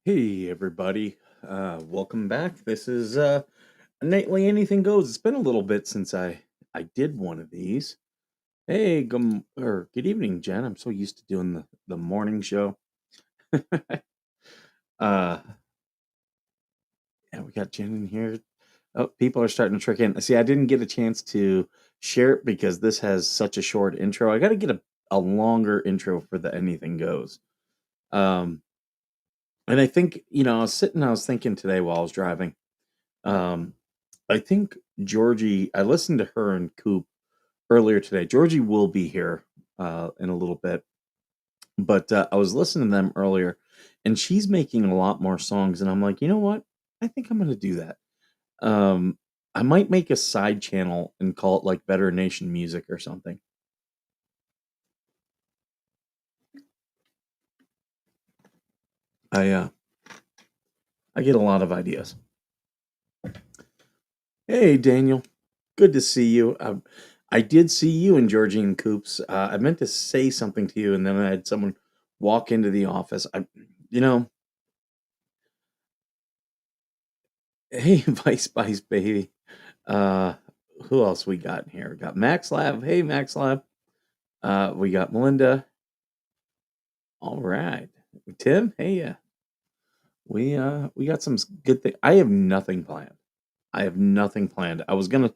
Hey everybody, welcome back. This is Nightly Anything Goes. It's been a little bit since I did one of these. Hey, good evening, Jen. I'm so used to doing the morning show. uh yeah, we got Jen in here. Oh, people are starting to trick in. See, I didn't get a chance to share it because this has such a short intro. I got to get a longer intro for the Anything Goes. Um and I think, I was thinking today while I was driving. Um, I think Georgie, I listened to her and Coop earlier today. Georgie will be here in a little bit, but I was listening to them earlier, and she's making a lot more songs. And I'm like, you know what? I think I'm going to do that. Um, I might make a side channel and call it like Better Nation Music or something. I I get a lot of ideas. Hey, Daniel, good to see you. I did see you in Georgie and Coops. I meant to say something to you, and then I had someone walk into the office. You know, hey, Vice Vice baby. Uh, who else we got in here? We got Max Lab. Hey, Max Lab. We got Melinda. All right, Tim. Hey, yeah. We got some good thing. I have nothing planned. I have nothing planned. I was gonna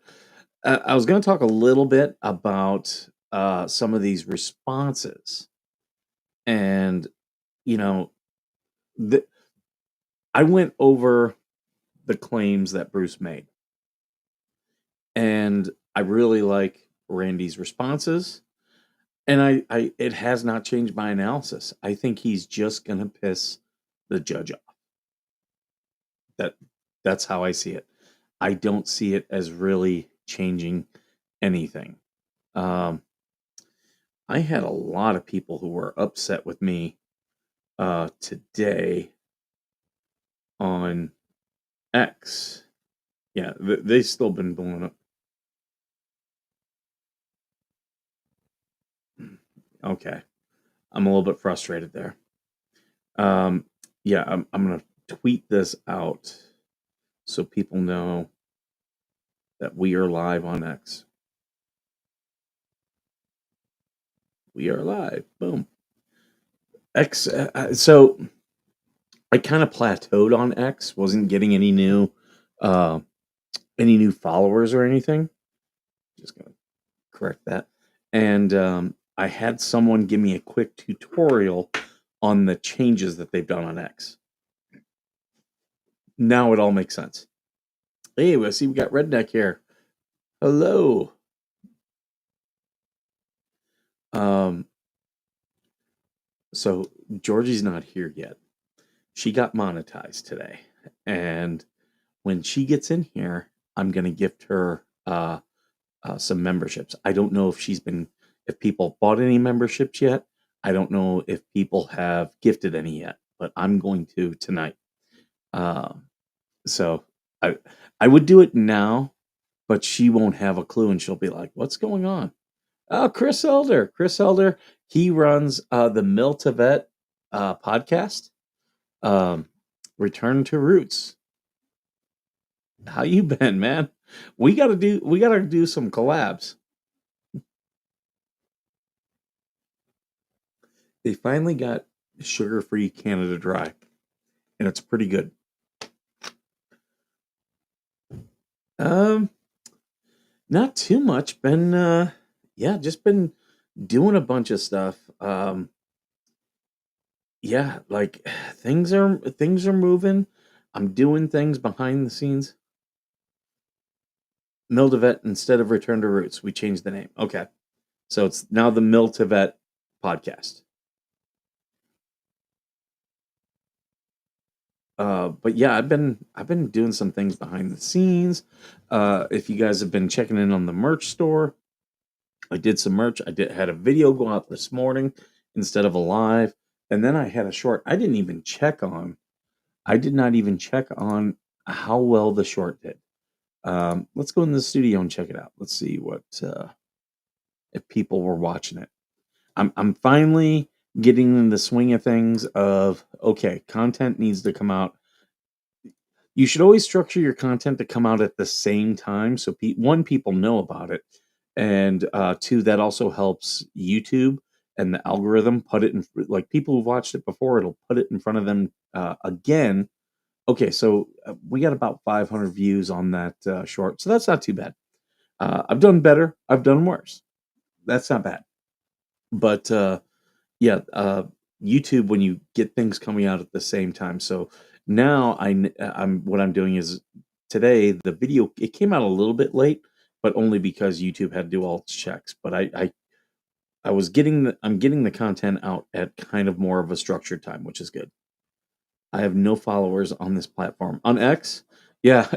talk a little bit about some of these responses, and you know, the, I went over the claims that Bruce made, and I really like Randy's responses, and I it has not changed my analysis. I think he's just gonna piss the judge off. That that's how I see it. I don't see it as really changing anything. Um, I had a lot of people who were upset with me today on X. Yeah, they've still been blowing up. Okay, I'm a little bit frustrated there. Um, yeah, I'm gonna tweet this out so people know that we are live on X. We are live. Boom. X. So I kind of plateaued on X. Wasn't getting uh, any new followers or anything. Just gonna correct that. And I had someone give me a quick tutorial on the changes that they've done on X. Now it all makes sense. Hey, we see we got Redneck here. Hello. Um, so Georgie's not here yet. She got monetized today, and when she gets in here, I'm gonna gift her some memberships. I don't know if people bought any memberships yet. I don't know if people have gifted any yet, but I'm going to tonight. Um, so I I would do it now, but she won't have a clue, and she'll be like, "What's going on?" Oh, Chris Elder. Chris Elder. He runs the Mill to Vet podcast. Um, Return to Roots. How you been, man? We gotta do some collabs. They finally got sugar-free Canada Dry, and it's pretty good. Um, Not too much. Been yeah, just been doing a bunch of stuff. Yeah, like things are moving. I'm doing things behind the scenes. Mill to Vet instead of Return to Roots. We changed the name. Okay. So it's now the Mill to Vet podcast. But yeah, I've been doing some things behind the scenes. If you guys have been checking in on the merch store, I did some merch. Had a video go out this morning instead of a live, and then I had a short. I did not even check on how well the short did. Let's go in the studio and check it out. Let's see what if people were watching it. I'm finally getting in the swing of things of, okay, content needs to come out. You should always structure your content to come out at the same time so one, people know about it, and two, that also helps YouTube and the algorithm put it in, like, people who've watched it before, it'll put it in front of them again. Okay, so we got about 500 views on that short, so that's not too bad. I've done better, I've done worse. That's not bad. But yeah, YouTube, when you get things coming out at the same time. So now I'm what I'm doing is, today the video, it came out a little bit late, but only because YouTube had to do all its checks. But I was getting I'm getting the content out at kind of more of a structured time, which is good. I have no followers on this platform. On X, yeah,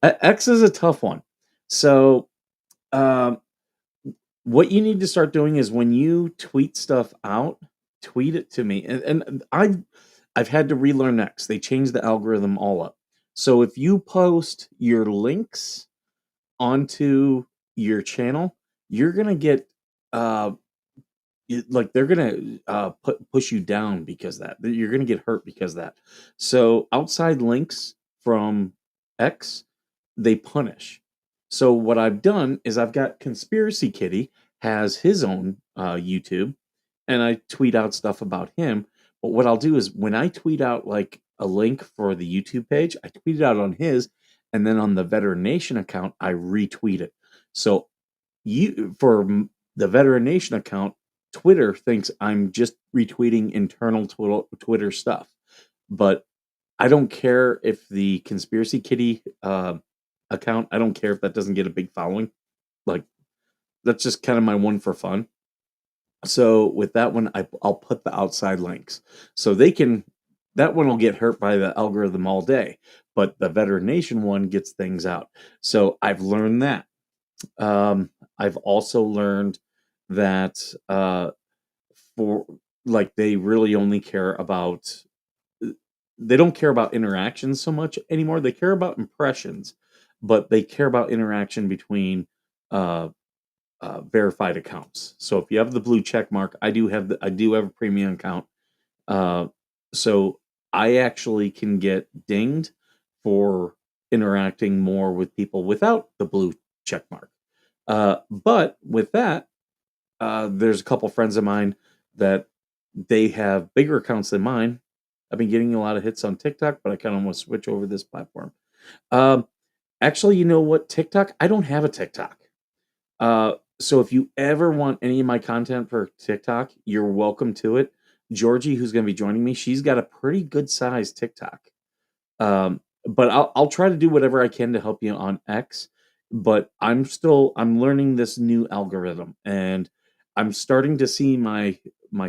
X is a tough one. So um, what you need to start doing is, when you tweet stuff out, tweet it to me. And I've had to relearn X. They changed the algorithm all up. So if you post your links onto your channel, you're gonna get uh like, they're gonna push you down because of that. You're gonna get hurt because of that. So outside links from X, they punish. So what I've done is, I've got Conspiracy Kitty has his own YouTube, and I tweet out stuff about him. But what I'll do is, when I tweet out like a link for the YouTube page, I tweet it out on his, and then on the Veteran Nation account, I retweet it. So the Veteran Nation account, Twitter thinks I'm just retweeting internal Twitter stuff, but I don't care if the Conspiracy Kitty account. I don't care if that doesn't get a big following. Like, that's just kind of my one for fun. So with that one, I'll put the outside links, so they can. That one will get hurt by the algorithm all day, but the Veteran Nation one gets things out. So I've learned that. I've also learned that for like, they really only care about they don't care about interactions so much anymore. They care about impressions, but they care about interaction between uh, verified accounts. So if you have the blue check mark, I do have a premium account. Uh, so I actually can get dinged for interacting more with people without the blue check mark. But with that, there's a couple friends of mine that they have bigger accounts than mine. I've been getting a lot of hits on TikTok, but I kind of want to switch over this platform. Um, Actually, you know what? TikTok, I don't have a TikTok. So if you ever want any of my content for TikTok, you're welcome to it. Georgie, who's going to be joining me, she's got a pretty good size TikTok. But I'll try to do whatever I can to help you on X. But I'm learning this new algorithm, and I'm starting to see my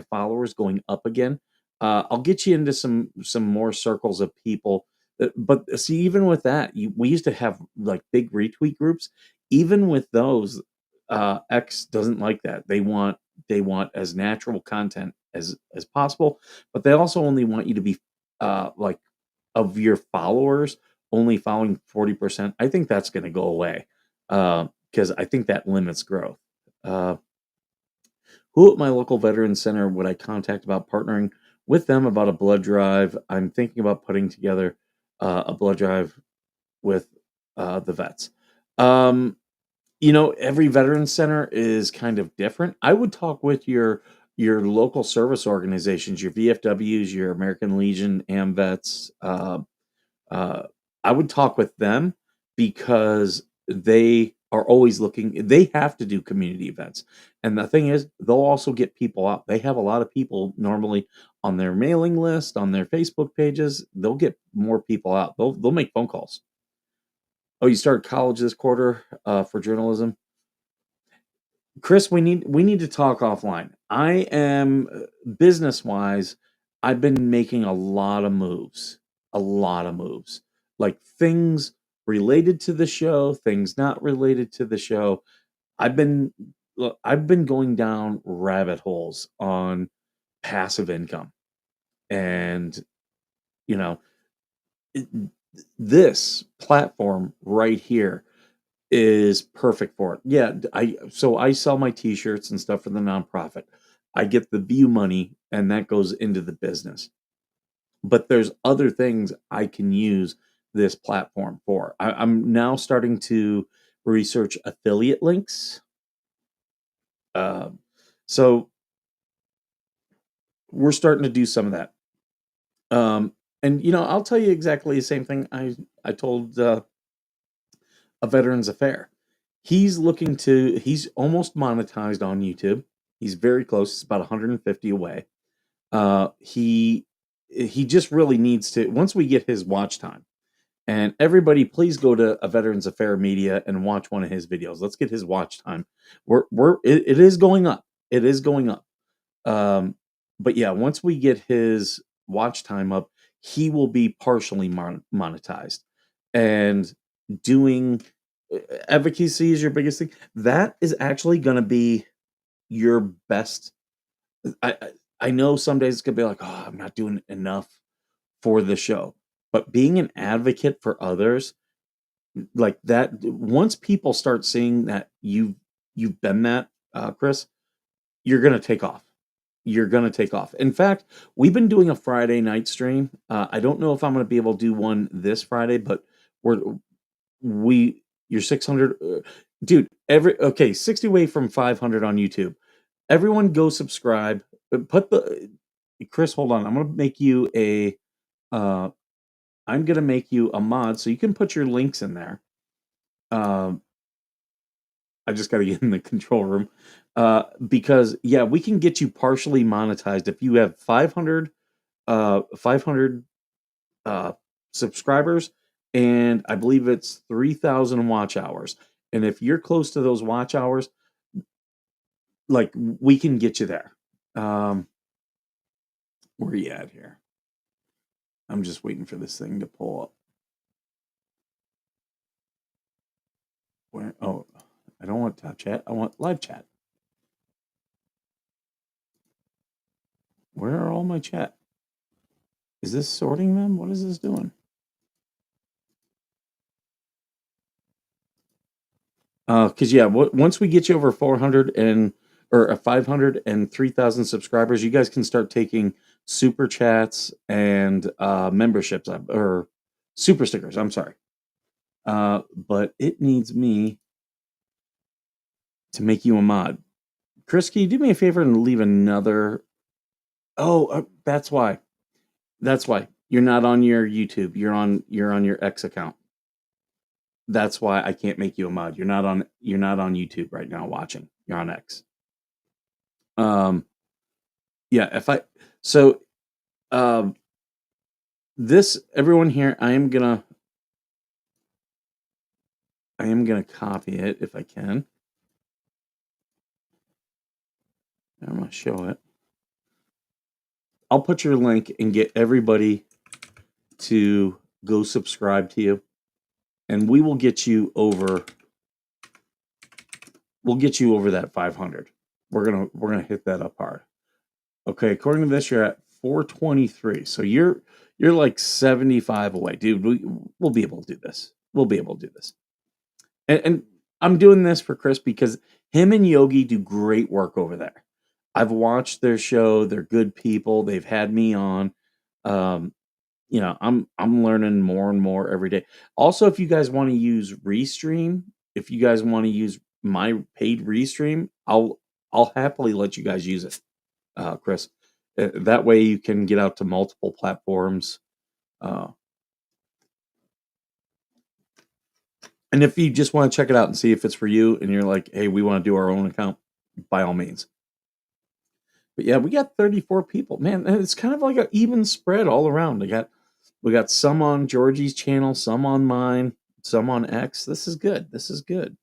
followers going up again. I'll get you into some more circles of people. But see, even with that, we used to have like big retweet groups. Even with those, X doesn't like that. They want as natural content as possible, but they also only want you to be like, of your followers only following 40%. I think that's going to go away because I think that limits growth. Uh, who at my local veteran center would I contact about partnering with them about a blood drive? I'm thinking about putting together a blood drive with the vets. Um, every veteran center is kind of different. I would talk with your local service organizations, your VFWs, your American Legion, AMVETS, uh, I would talk with them because they are always looking. They have to do community events, and the thing is, they'll also get people out. They have a lot of people normally on their mailing list, on their Facebook pages. They'll get more people out. They'll make phone calls. Oh, you started college this quarter for journalism, Chris. We need to talk offline. I am business wise. I've been making a lot of moves, like things related to the show, things not related to the show. I've been I've been going down rabbit holes on passive income, and you know, it, this platform right here is perfect for it. Yeah, I sell my t-shirts and stuff for the nonprofit. I get the view money, and that goes into the business. But there's other things I can use this platform for. I'm now starting to research affiliate links. Um, so we're starting to do some of that. And I'll tell you exactly the same thing I told a Veterans Affair. He's almost monetized on YouTube. He's very close. It's about 150 away. He just really needs to, once we get his watch time, and everybody please go to a Veterans Affair Media and watch one of his videos. Let's get his watch time. It is going up. It is going up. But yeah, once we get his watch time up, he will be partially monetized. And doing advocacy is your biggest thing. That is actually going to be your best. I know some days it's going to be like, oh, I'm not doing enough for the show. But being an advocate for others, like that, once people start seeing that you've been that, Chris, you're going to take off. You're going to take off. In fact, we've been doing a Friday night stream. I don't know if I'm going to be able to do one this Friday, but we're we you're 600, dude. 60 away from 500 on YouTube. Everyone go subscribe. Put the Chris. Hold on. Uh, I'm gonna make you a mod so you can put your links in there. Um, I just got to get in the control room. Because yeah, we can get you partially monetized if you have 500 uh, subscribers, and I believe it's 3,000 watch hours. And if you're close to those watch hours, like we can get you there. Where are you at here? I'm just waiting for this thing to pull up. Where? Oh, I don't want top chat. I want live chat. Where are all my chat? Is this sorting them? What is this doing? Because yeah, once we get you over 400 or 500 and 3,000 subscribers, you guys can start taking super chats and memberships or super stickers. I'm sorry, but it needs me to make you a mod. Chris, can you do me a favor and leave another? Oh, that's why. That's why you're not on your YouTube. You're on your X account. That's why I can't make you a mod. You're not on YouTube right now watching. You're on X. Yeah, so um this everyone here, I am gonna copy it if I can. I'm gonna show it. I'll put your link and get everybody to go subscribe to you, and we'll get you over that 500. We're gonna hit that up hard. Okay, according to this, you're at 423. So you're like 75 away, dude. We'll be able to do this. We'll be able to do this. And I'm doing this for Chris because him and Yogi do great work over there. I've watched their show. They're good people. They've had me on. Um, I'm learning more and more every day. Also, if you guys want to use Restream, if you guys want to use my paid Restream, I'll happily let you guys use it, Chris. That way you can get out to multiple platforms. Uh, and if you just want to check it out and see if it's for you, and you're like, hey, we want to do our own account, by all means. But yeah, we got 34 people. Man, it's kind of like an even spread all around. We got some on Georgie's channel, some on mine, some on X. This is good. This is good.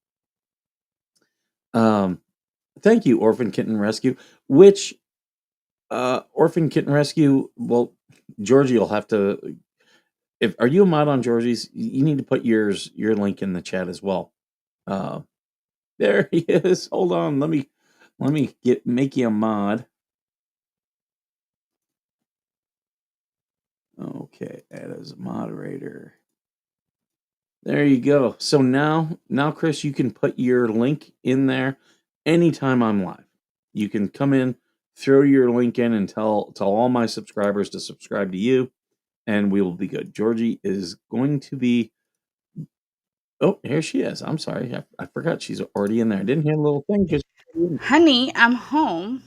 Thank you, Orphan Kitten Rescue. Which Orphan Kitten Rescue? Well, Georgie will have to. If are you a mod on Georgie's? You need to put your link in the chat as well. Uh, there he is. Hold on. Let me make you a mod. Okay, add as a moderator. There you go. So now, Chris, you can put your link in there anytime I'm live. You can come in throw your link in and tell all my subscribers to subscribe to you, and we will be good. Georgie is going to be. Oh, here she is. I'm sorry, I forgot she's already in there. I didn't hear a little thing. Honey, I'm home.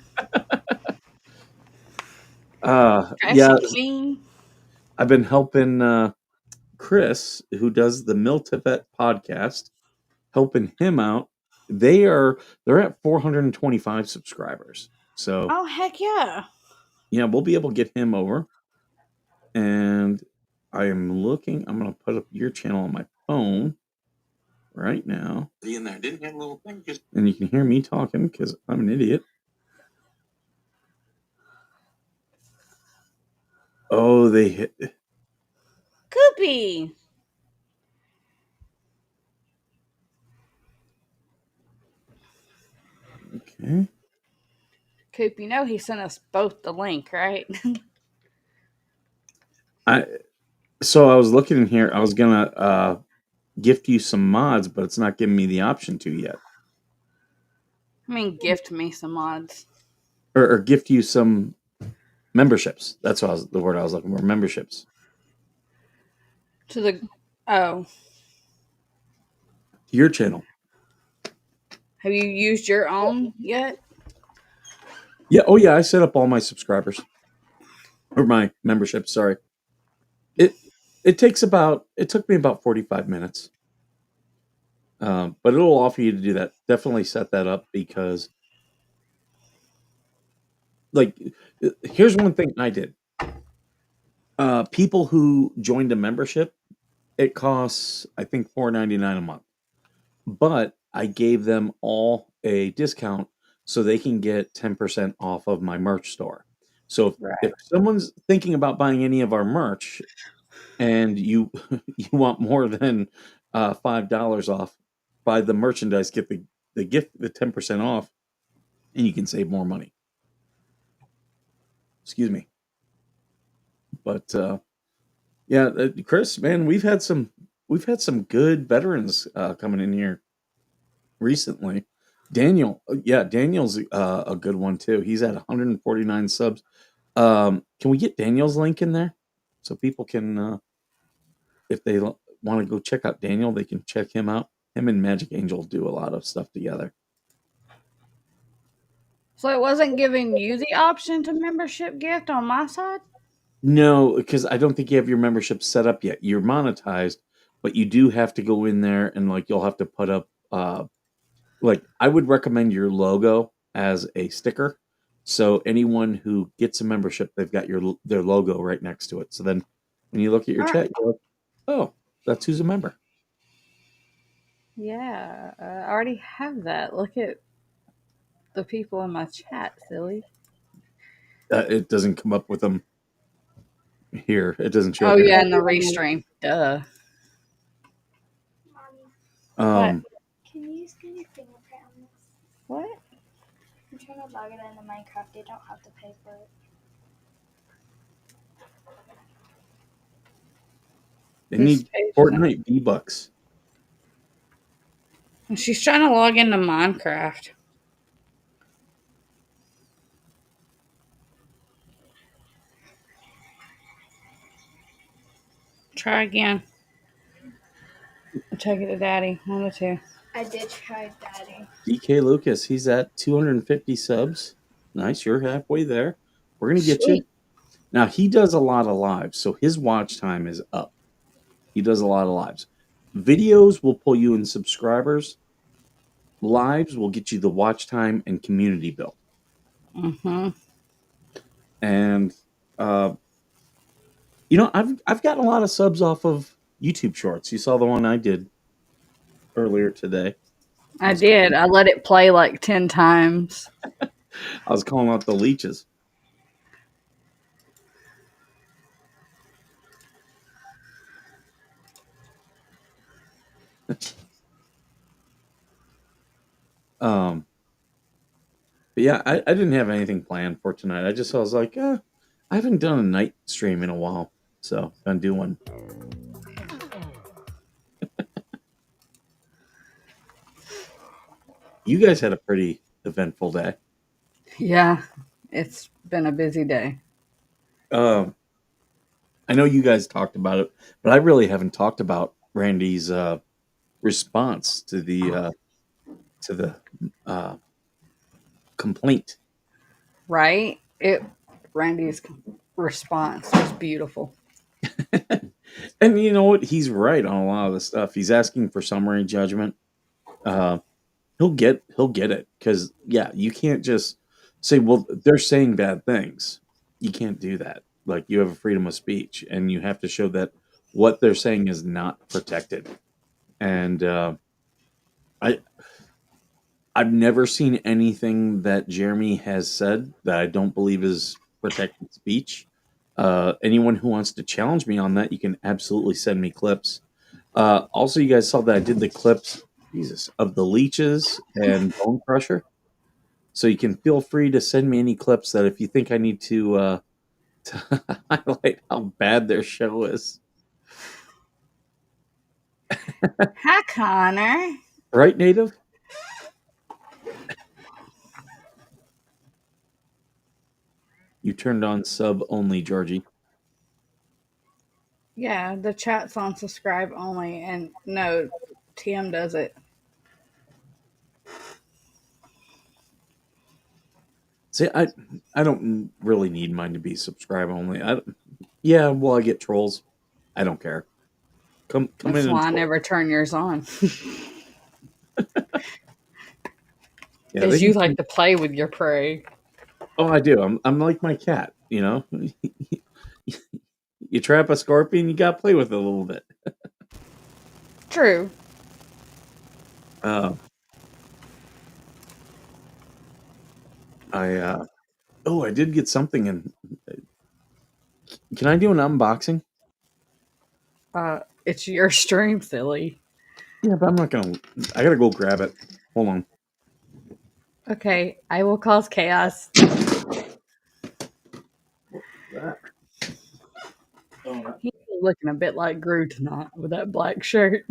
Yeah, Clean. I've been helping Chris, who does the Mill Tibet podcast, helping him out. They're at 425 subscribers. So Oh, heck yeah. yeah, we'll be able to get him over. And I am looking. I'm going to put up your channel on my phone right now. In there, didn't have a little thing. And you can hear me talking because I'm an idiot. Oh, they hit. Goopy. Okay. Coop, you know he sent us both the link, right? So I was looking in here. I was gonna gift you some mods, but it's not giving me the option to yet. I mean, gift me some mods. Or gift you some memberships. That's what the word I was looking for. Memberships. To the. Oh. To your channel. Have you used your own yet? Yeah. Oh yeah. I set up all my subscribers. Or my memberships, sorry. It took me about 45 minutes. But it'll offer you to do that. Definitely set that up because here's one thing I did. People who joined a membership, it costs I think $4.99 a month. But I gave them all a discount so they can get 10% off of my merch store. So if someone's thinking about buying any of our merch and you you want more than $5 off, buy the merchandise, get the gift, the 10% off, and you can save more money. Excuse me. But yeah, Chris, man, we've had some good veterans coming in here recently. Daniel's a good one too. He's at 149 subs. Can we get Daniel's link in there so people can, if they want to go check out Daniel, they can check him out. Him and Magic Angel do a lot of stuff together. So it wasn't giving you the option to membership gift on my side? No, because I don't think you have your membership set up yet. You're monetized, but you do have to go in there and you'll have to put up I would recommend your logo as a sticker. So anyone who gets a membership, they've got their logo right next to it. So then when you look at your chat, you're like, oh, that's who's a member. Yeah, I already have that. Look at the people in my chat, silly. It doesn't come up with them here. It doesn't show. Oh yeah, in the restream. Duh. What? Can you scan your fingerprint on this? What? I'm trying to log it into Minecraft. They don't have to pay for it. They need Fortnite V-Bucks. She's trying to log into Minecraft. Try again. Take it to Daddy. One of the two. I did try Daddy. DK Lucas, he's at 250 subs. Nice, you're halfway there. We're gonna get you. Now he does a lot of lives, so his watch time is up. He does a lot of lives. Videos will pull you in subscribers. Lives will get you the watch time and community build. Mm-hmm. And I've gotten a lot of subs off of YouTube Shorts. You saw the one I did earlier today. I did. I let it play like 10 times. I was calling out the leeches. But yeah, I didn't have anything planned for tonight. I was like, I haven't done a night stream in a while, so gonna do one. You guys had a pretty eventful day. Yeah, It's been a busy day. I know you guys talked about it, but I really haven't talked about Randy's response to the uh, complaint. Right? Randy's response was beautiful. And you know what? He's right on a lot of the stuff. He's asking for summary judgment. Uh, he'll get it because yeah, you can't just say, well, they're saying bad things. You can't do that. Like you have a freedom of speech, and you have to show that what they're saying is not protected. And I I've never seen anything that Jeremy has said that I don't believe is protected speech. Anyone who wants to challenge me on that, you can absolutely send me clips. Also, you guys saw that I did the clips, Jesus, of the leeches and bone crusher. So you can feel free to send me any clips that if you think I need to highlight how bad their show is. Hi, Connor. Right, Native? You turned on sub only, Georgie. Yeah, the chat's on subscribe only, and no, TM does it. See, I don't really need mine to be subscribe only. Yeah, well, I get trolls. I don't care. Come That's in and why I troll. never turn yours on. Yeah, they Because can. you like to play with your prey. Oh, I do. I'm like my cat. You trap a scorpion, you got to play with it a little bit. True. Uh, I did get something in. Can I do an unboxing? It's your stream, silly. Yeah, but I'm not gonna. I gotta go grab it. Hold on. Okay, I will cause chaos. He's looking a bit like Gru tonight with that black shirt.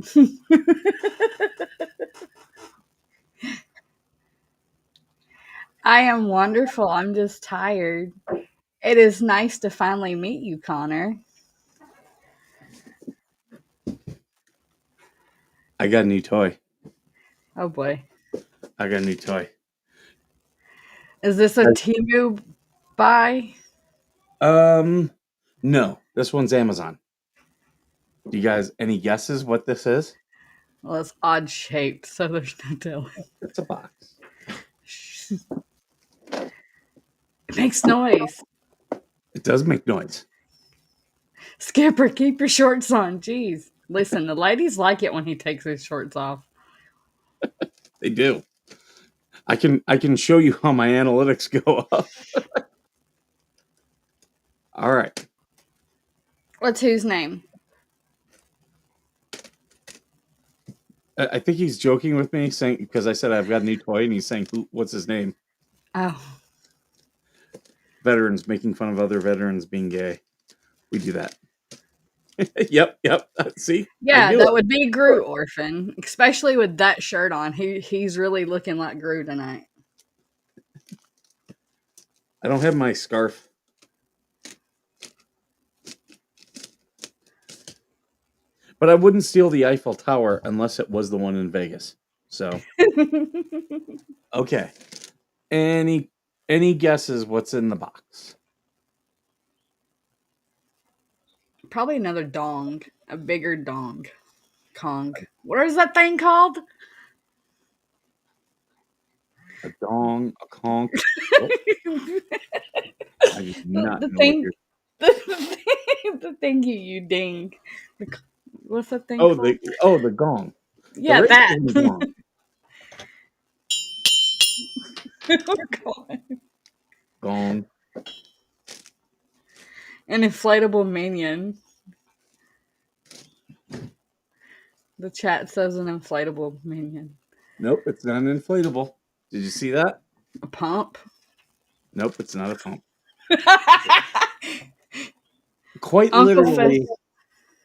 I am wonderful. I'm just tired. It is nice to finally meet you, Connor. I got a new toy. Oh boy. I got a new toy. Is this a Temu buy? No, this one's Amazon. Do you guys any guesses what this is? Well, it's odd shaped, so there's no telling. It's a box. It makes noise. It does make noise. Skipper, keep your shorts on. Jeez. Listen, the ladies like it when he takes his shorts off. They do. I can show you how my analytics go up. All right. What's whose name? I think he's joking with me, saying because I said I've got a new toy, and he's saying, "What's his name?" Oh. Veterans making fun of other veterans being gay. We do that. Yep. See, I Yeah, knew that it. would be Gru Orphan, especially with that shirt on. He's really looking like Gru tonight. I don't have my scarf. But I wouldn't steal the Eiffel Tower unless it was the one in Vegas. So okay. Any guesses what's in the box? Probably another dong, a bigger dong. Kong. What is that thing called? A dong, a conch. Oh, I do not the know what thing, you're. the thing you ding. What's that thing Oh, called? the gong. The Yeah, radio that. is the gong. Oh, God. Gong. An inflatable minion. The chat says an inflatable minion. Nope, it's not an inflatable. Did you see that? A pump. Nope, it's not a pump. Uncle Fest.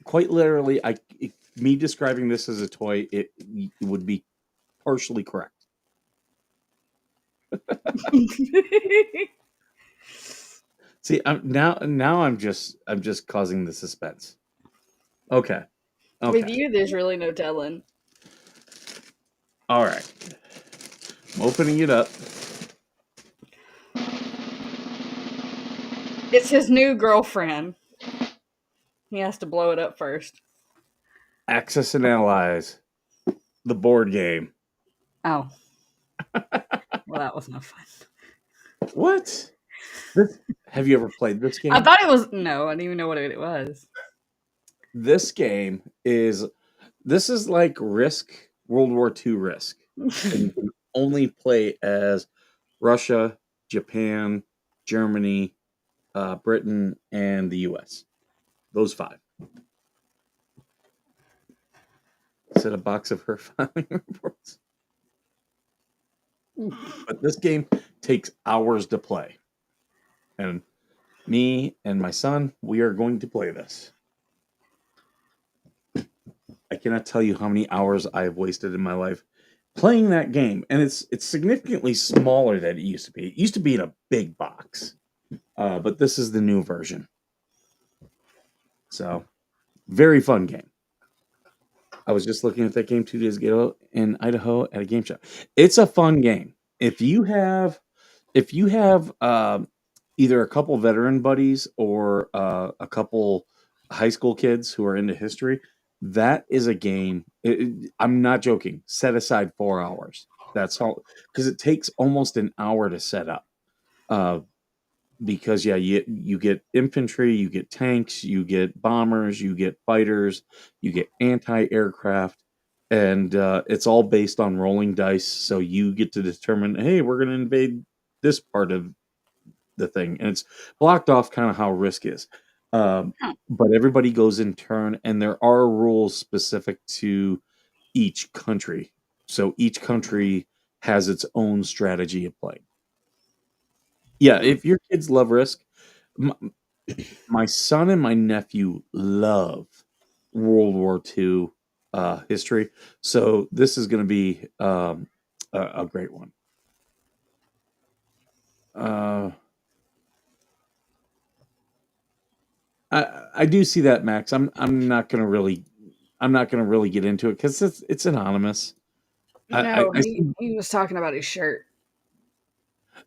Quite literally, me describing this as a toy, it would be partially correct. See, now I'm just causing the suspense. Okay. With Okay. you, there's really no telling. All right. I'm opening it up. It's his new girlfriend. He has to blow it up first. Axis and Allies, the board game. Oh. Well, that was no fun. What? Have you ever played this I game? thought it was. No, I didn't even know what it was. This game is like Risk, World War II Risk, and you can only play as Russia, Japan, Germany, Britain, and the U.S. Those 5. Set a box of her filing reports. But this game takes hours to play, and me and my son, we are going to play this. I cannot tell you how many hours I have wasted in my life playing that game, and it's significantly smaller than it used to be. It used to be in a big box, but this is the new version. So, very fun game. I was just looking at that game 2 days ago in Idaho at a game shop. It's a fun game. If you have either a couple veteran buddies or a couple high school kids who are into history, that is a game. I'm not joking. Set aside 4 hours. That's all, because it takes almost an hour to set up. Because you get infantry, you get tanks, you get bombers, you get fighters, you get anti-aircraft, and it's all based on rolling dice. So you get to determine, hey, we're going to invade this part of the thing, and it's blocked off kind of how Risk is. Huh. But everybody goes in turn, and there are rules specific to each country. So each country has its own strategy of play. Yeah, if your kids love Risk, my son and my nephew love World War II history, so this is going to be a great one. I do see that, Max. I'm not going to really get into it because it's anonymous. No, I see. he was talking about his shirt.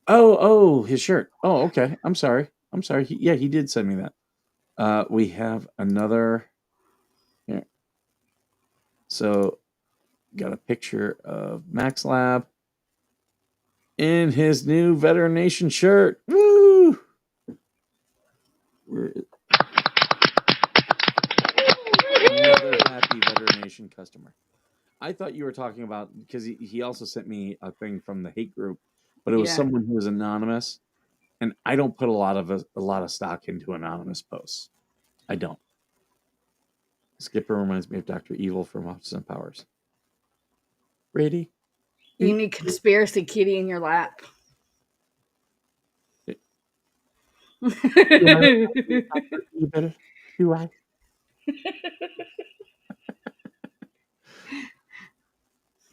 Oh, his shirt. Oh, okay. I'm sorry. He did send me that. We have another here. So got a picture of Max Lab in his new Veteran Nation shirt. Woo! Another happy Veteran Nation customer. I thought you were talking about, because he also sent me a thing from the hate group, but it was Yeah. someone who was anonymous, and I don't put a lot of stock into anonymous posts. I don't. Skipper reminds me of Dr. Evil from Austin Powers. Brady? You need conspiracy kitty in your lap. You better. Do I?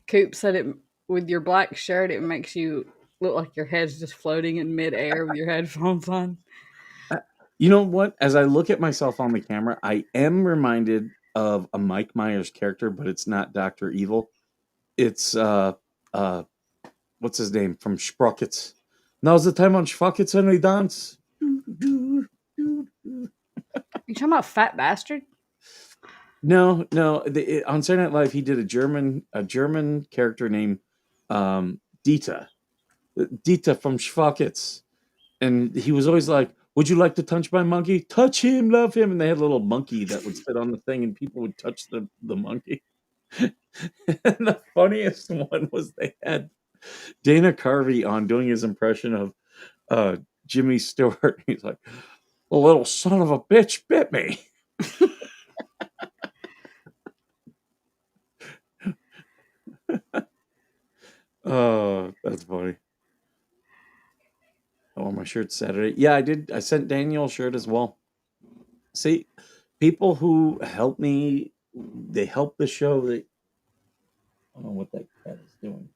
Coop said it with your black shirt, it makes you look like your head's just floating in midair with your headphones on. You know what? As I look at myself on the camera, I am reminded of a Mike Myers character, but it's not Dr. Evil. It's what's his name from Sprockets. Now's the time on Sprockets and we dance. You talking about fat bastard? No. On Saturday Night Live, he did a German character named Dieter from Sprockets, and he was always like, "Would you like to touch my monkey? Touch him, love him." And they had a little monkey that would sit on the thing, and people would touch the monkey. And the funniest one was they had Dana Carvey on doing his impression of Jimmy Stewart. He's like, "The little son of a bitch bit me." Oh, that's funny. Oh, my shirt's Saturday. Yeah, I did. I sent Daniel a shirt as well. See, people who help me, they help the show. I don't know what that cat is doing.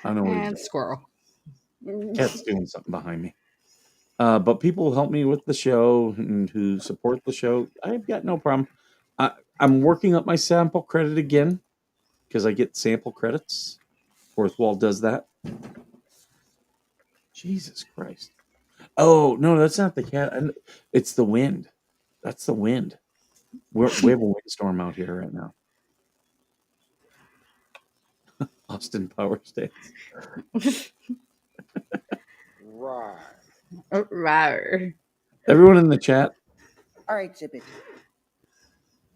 I don't know what he's And doing. squirrel. Cat's doing something behind me. But people who help me with the show and who support the show, I've got no problem. I'm working up my sample credit again because I get sample credits. Fourth Wall does that. Jesus Christ. Oh, no, that's not the cat. It's the wind. That's the wind. We have a windstorm out here right now. Austin Power Stance. Right. Right. Everyone in the chat, All right, zip it.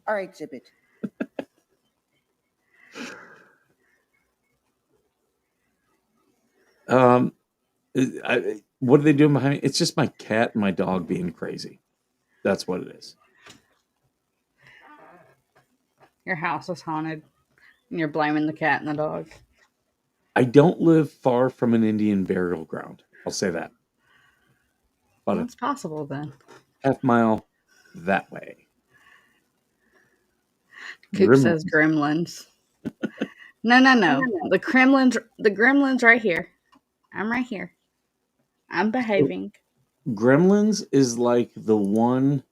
All right, zip it. what are they doing behind me? It's just my cat and my dog being crazy. That's what it is. Your house is haunted, and you're blaming the cat and the dog. I don't live far from an Indian burial ground. I'll say that. About What's possible then? a half-mile that way. Coop says Gremlins. gremlins. No. The gremlins right here. I'm right here. I'm behaving. Gremlins is like the one.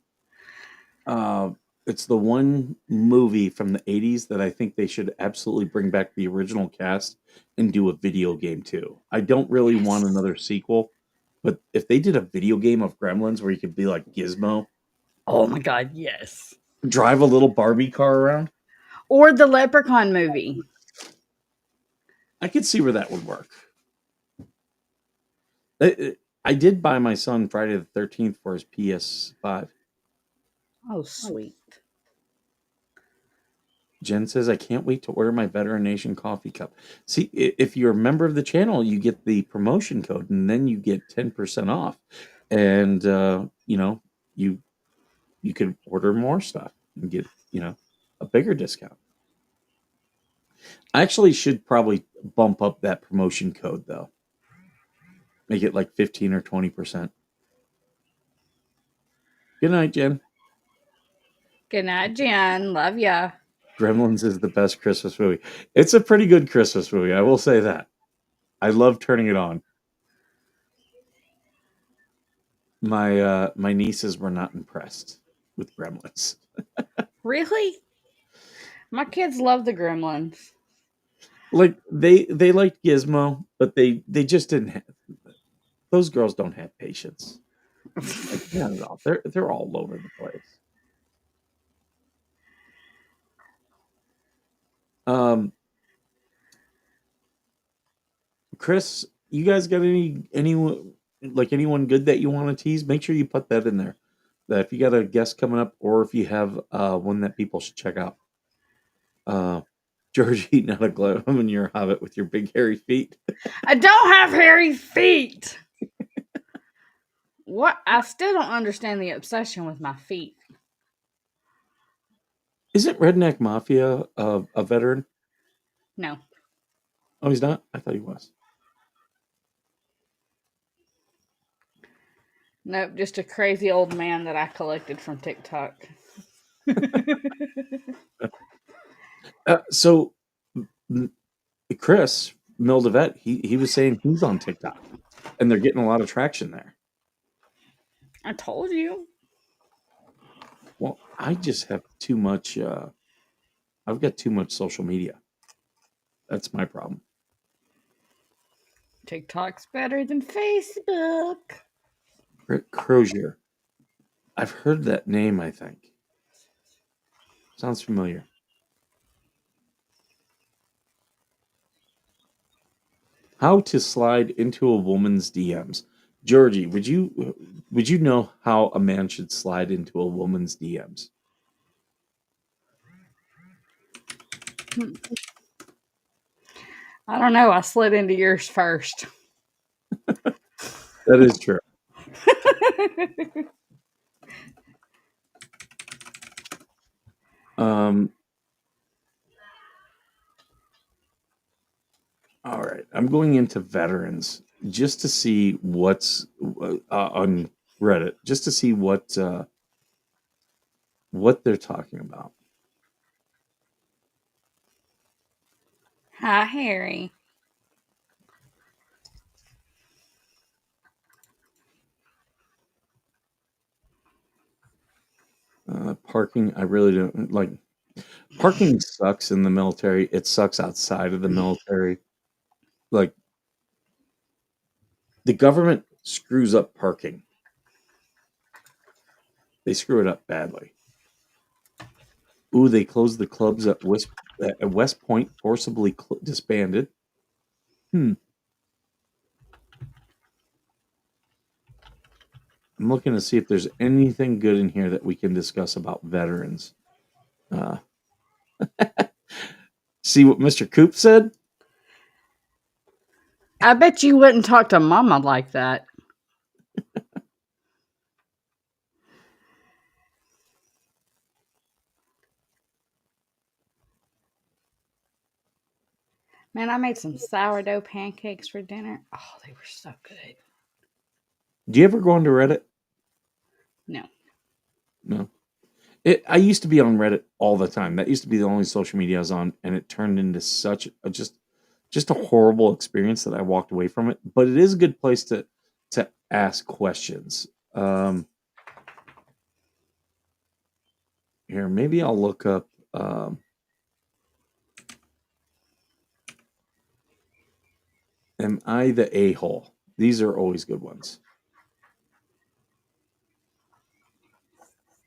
It's the one movie from the 80s that I think they should absolutely bring back the original cast and do a video game too. I don't really want another sequel, but if they did a video game of Gremlins where you could be like Gizmo, Oh my god, yes. drive a little Barbie car around, Or the Leprechaun movie. I could see where that would work. I did buy my son Friday the 13th for his PS5. Oh, sweet. Jen says, I can't wait to order my Veteran Nation coffee cup. See, if you're a member of the channel, you get the promotion code and then you get 10% off. And, you could order more stuff and get, a bigger discount. I actually should probably bump up that promotion code, though. Make it like 15 or 20%. Good night, Jen. Good night, Jen. Love ya. Gremlins is the best Christmas movie. It's a pretty good Christmas movie, I will say that. I love turning it on. My nieces were not impressed with Gremlins. Really? My kids love the gremlins. Like they liked Gizmo, but they just didn't have those girls don't have patience. Like, not at all. They're all over the place. Chris, you guys got anyone like anyone good that you want to tease? Make sure you put that in there. That if you got a guest coming up, or if you have one that people should check out. Georgie, not a glove in your hobbit with your big hairy feet. I don't have hairy feet. What? I still don't understand the obsession with my feet. Isn't Redneck Mafia a veteran? No. Oh, he's not? I thought he was. Nope, just a crazy old man that I collected from TikTok. So, Chris Mildevet, he was saying he's on TikTok, and they're getting a lot of traction there. I told you. Well, I just have too much. I've got too much social media. That's my problem. TikTok's better than Facebook. Rick Crozier. I've heard that name, I think. Sounds familiar. How to slide into a woman's DMs. Georgie, would you know how a man should slide into a woman's DMs? I don't know. I slid into yours first. That is true. All right, I'm going into veterans just to see what's on Reddit, just to see what they're talking about. Hi, Harry. Parking, I really don't like. Parking sucks in the military. It sucks outside of the military. Like, the government screws up parking. They screw it up badly. Ooh, they closed the clubs at West Point, forcibly disbanded. I'm looking to see if there's anything good in here that we can discuss about veterans. See what Mr. Coop said? I bet you wouldn't talk to Mama like that. Man, I made some sourdough pancakes for dinner. Oh, they were so good. Do you ever go onto Reddit? No. No. I used to be on Reddit all the time. That used to be the only social media I was on, and it turned into such a just a horrible experience that I walked away from it. But it is a good place to ask questions. Here, maybe I'll look up. Am I the a-hole? These are always good ones.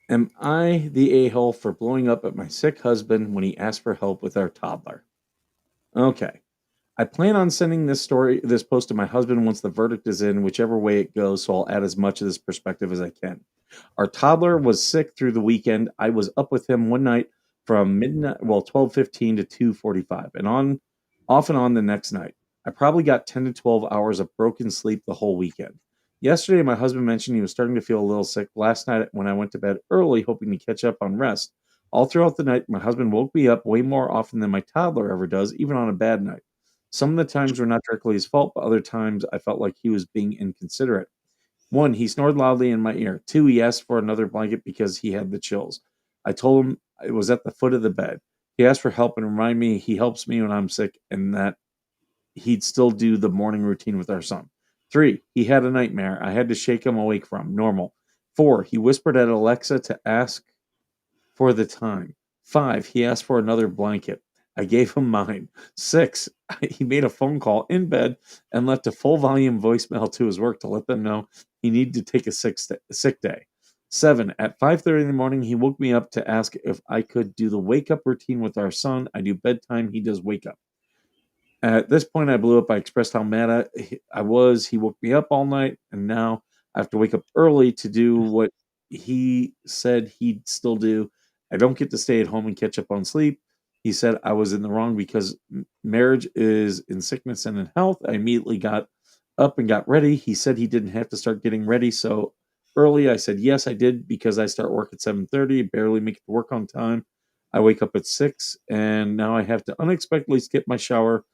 Am I the a-hole for blowing up at my sick husband when he asked for help with our toddler? Okay. I plan on sending this post to my husband once the verdict is in, whichever way it goes, so I'll add as much of this perspective as I can. Our toddler was sick through the weekend. I was up with him one night from midnight, 12:15 to 2:45, and off and on the next night. I probably got 10 to 12 hours of broken sleep the whole weekend. Yesterday, my husband mentioned he was starting to feel a little sick. Last night, when I went to bed early, hoping to catch up on rest, all throughout the night, my husband woke me up way more often than my toddler ever does, even on a bad night. Some of the times were not directly his fault, but other times I felt like he was being inconsiderate. 1, he snored loudly in my ear. 2, he asked for another blanket because he had the chills. I told him it was at the foot of the bed. He asked for help and reminded me he helps me when I'm sick and that he'd still do the morning routine with our son. 3, he had a nightmare. I had to shake him awake from. Normal. 4, he whispered at Alexa to ask for the time. 5, he asked for another blanket. I gave him mine. 6, he made a phone call in bed and left a full volume voicemail to his work to let them know he needed to take a sick day. 7, at 5:30 in the morning, he woke me up to ask if I could do the wake up routine with our son. I do bedtime, he does wake up. At this point, I blew up. I expressed how mad I was. He woke me up all night, and now I have to wake up early to do what he said he'd still do. I don't get to stay at home and catch up on sleep. He said I was in the wrong because marriage is in sickness and in health. I immediately got up and got ready. He said he didn't have to start getting ready so early. I said yes, I did because I start work at 7:30. Barely make it to work on time. I wake up at 6, and now I have to unexpectedly skip my shower,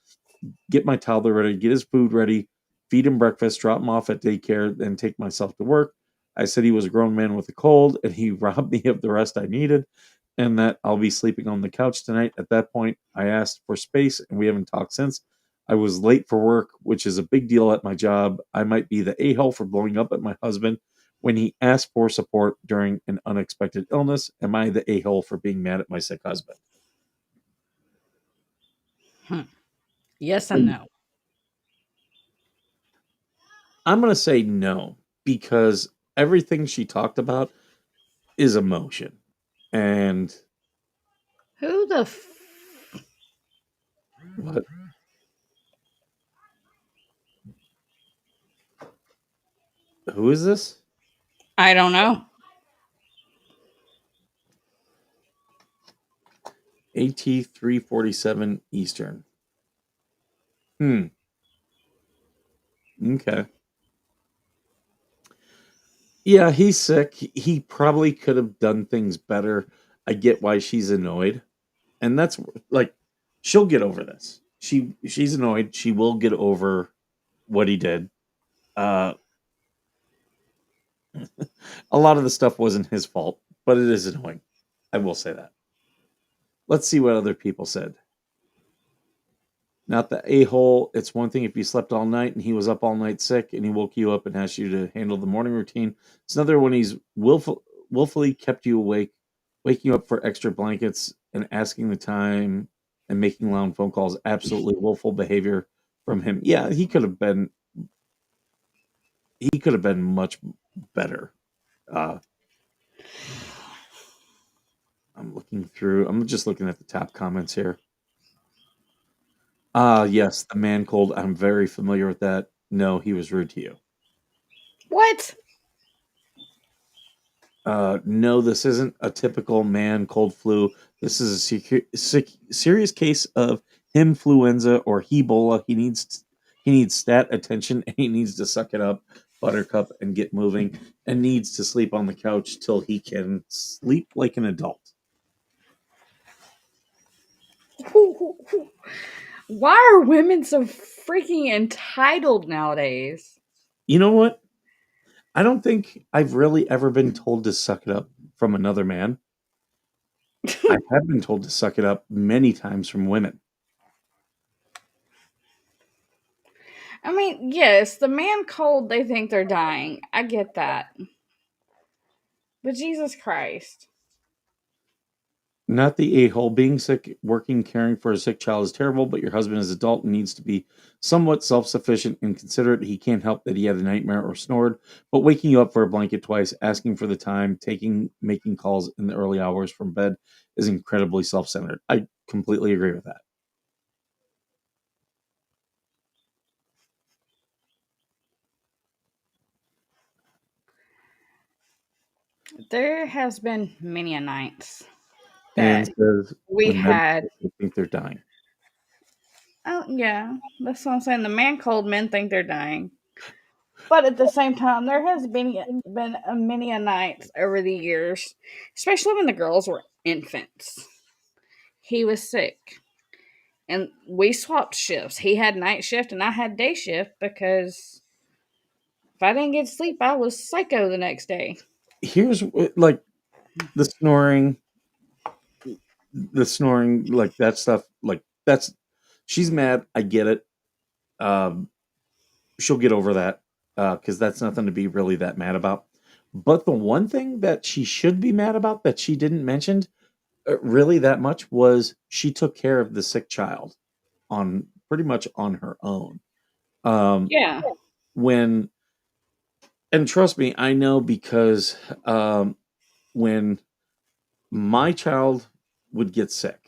get my toddler ready, get his food ready, feed him breakfast, drop him off at daycare, then take myself to work. I said he was a grown man with a cold, and he robbed me of the rest I needed, and that I'll be sleeping on the couch tonight. At that point, I asked for space, and we haven't talked since. I was late for work, which is a big deal at my job. I might be the a-hole for blowing up at my husband when he asked for support during an unexpected illness. Am I the a-hole for being mad at my sick husband? Yes and no. I'm going to say no, because everything she talked about is emotion. And Who the what? Who is this? I don't know. AT 347 Eastern. Okay. Yeah, he's sick. He probably could have done things better. I get why she's annoyed. And that's like, she'll get over this. She's annoyed. She will get over what he did. A lot of the stuff wasn't his fault, but it is annoying. I will say that. Let's see what other people said. Not the a-hole. It's one thing if you slept all night and he was up all night sick and he woke you up and asked you to handle the morning routine. It's another when he's willfully kept you awake Waking you up for extra blankets and asking the time and making loud phone calls, absolutely willful behavior from him. Yeah, he could have been much better. Uh, I'm just looking at the top comments here. Yes, the man cold. I'm very familiar with that. No, he was rude to you. What? No, this isn't a typical man cold flu. This is a serious case of influenza or Ebola. He needs stat attention and he needs to suck it up, Buttercup, and get moving, and needs to sleep on the couch till he can sleep like an adult. Why are women so freaking entitled nowadays? You know what? I don't think I've really ever been told to suck it up from another man. I have been told to suck it up many times from women. I mean, yes, the man cold, they think they're dying. I get that. But Jesus Christ. Not the a-hole. Being sick, working, caring for a sick child is terrible, but your husband is adult and needs to be somewhat self-sufficient and considerate. He can't help that he had a nightmare or snored, but waking you up for a blanket twice, asking for the time, making calls in the early hours from bed is incredibly self-centered. I completely agree with that. There has been many a nights And that says we when men had. think they're dying. Oh, yeah. That's what I'm saying. The man cold men think they're dying. But at the same time, there has been many a nights over the years, especially when the girls were infants. He was sick. And we swapped shifts. He had night shift and I had day shift because if I didn't get sleep, I was psycho the next day. Here's like the snoring, like that stuff, like that's she's mad. I get it. Um, she'll get over that because that's nothing to be really that mad about. But the one thing that she should be mad about that she didn't mention really that much was she took care of the sick child on pretty much on her own. Um, Yeah. when and trust me, I know because when my child would get sick,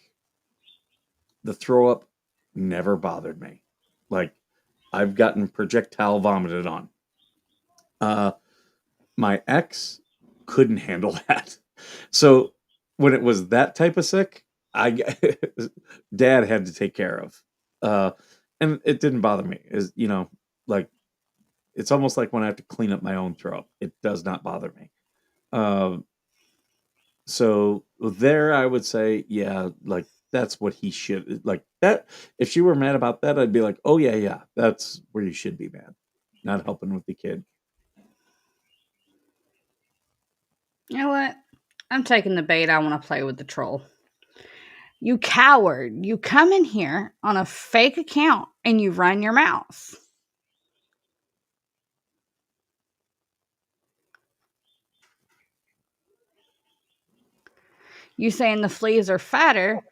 the throw up never bothered me. Like I've gotten projectile vomited on. Uh, my ex couldn't handle that. So when it was that type of sick, I dad had to take care of. Uh, and it didn't bother me. Is like it's almost like when I have to clean up my own throat. It does not bother me. Um, so there I would say, yeah, like that's what he should like that. If she were mad about that, I'd be like, oh yeah, yeah, that's where you should be mad. Not helping with the kid. You know what? I'm taking the bait. I want to play with the troll. You coward. You come in here on a fake account and you run your mouth. You saying the fleas are fatter.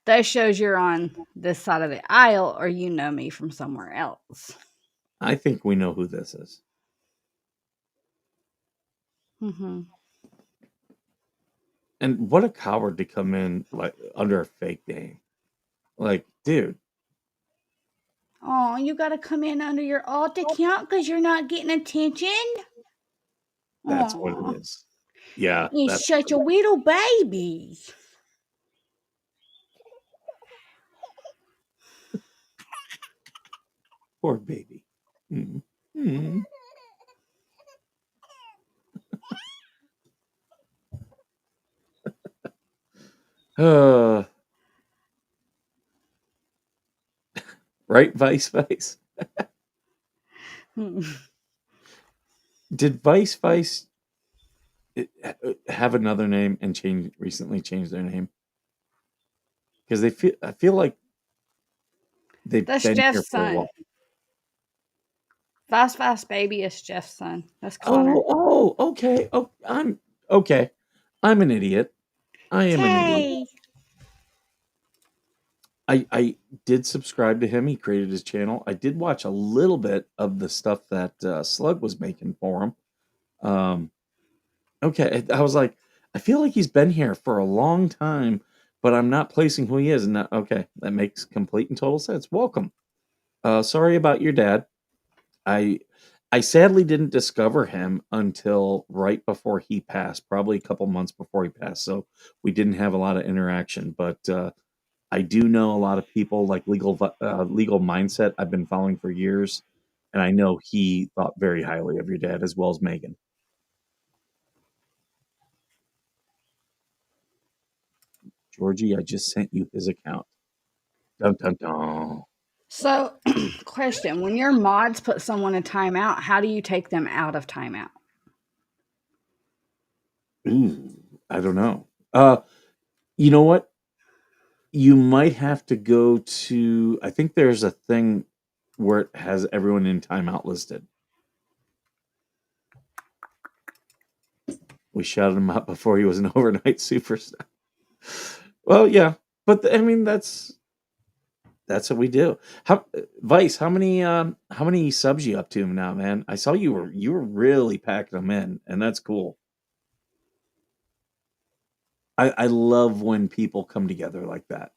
That shows you're on this side of the aisle or you know me from somewhere else. I think we know who this is. Mm-hmm. And what a coward to come in like under a fake name. Like, dude, Oh, you got to come in under your alt account because you're not getting attention? that's what it Oh, is. Yeah, you're that's such a little baby. poor baby. Mm. Mm. Uh, right, Vice? Did Vice have another name and recently changed their name? Because I feel like they've That's been here Jeff's for a while. son. Vice Baby is Jeff's son. That's Connor. Okay. Oh, I'm okay. I'm an idiot. I am a new. Yay! I did subscribe to him. He created his channel. I did watch a little bit of the stuff that Slug was making for him. Okay, I was like, I feel like he's been here for a long time, but I'm not placing who he is. And okay, that makes complete and total sense. Welcome. Sorry about your dad. I I sadly didn't discover him until right before he passed, probably a couple months before he passed. So we didn't have a lot of interaction, but I do know a lot of people like legal mindset. I've been following for years, and I know he thought very highly of your dad as well as Megan. Georgie, I just sent you his account. Dun dun dun. So, question: when your mods put someone in timeout, how do you take them out of timeout? Ooh, I don't know. You know what? You might have to go to. I think there's a thing where it has everyone in timeout listed. We shouted him out before he was an overnight superstar. Well, yeah, but I mean that's what we do. How Vice? How many subs you up to now, man? I saw you were really packing them in, and that's cool. I love when people come together like that,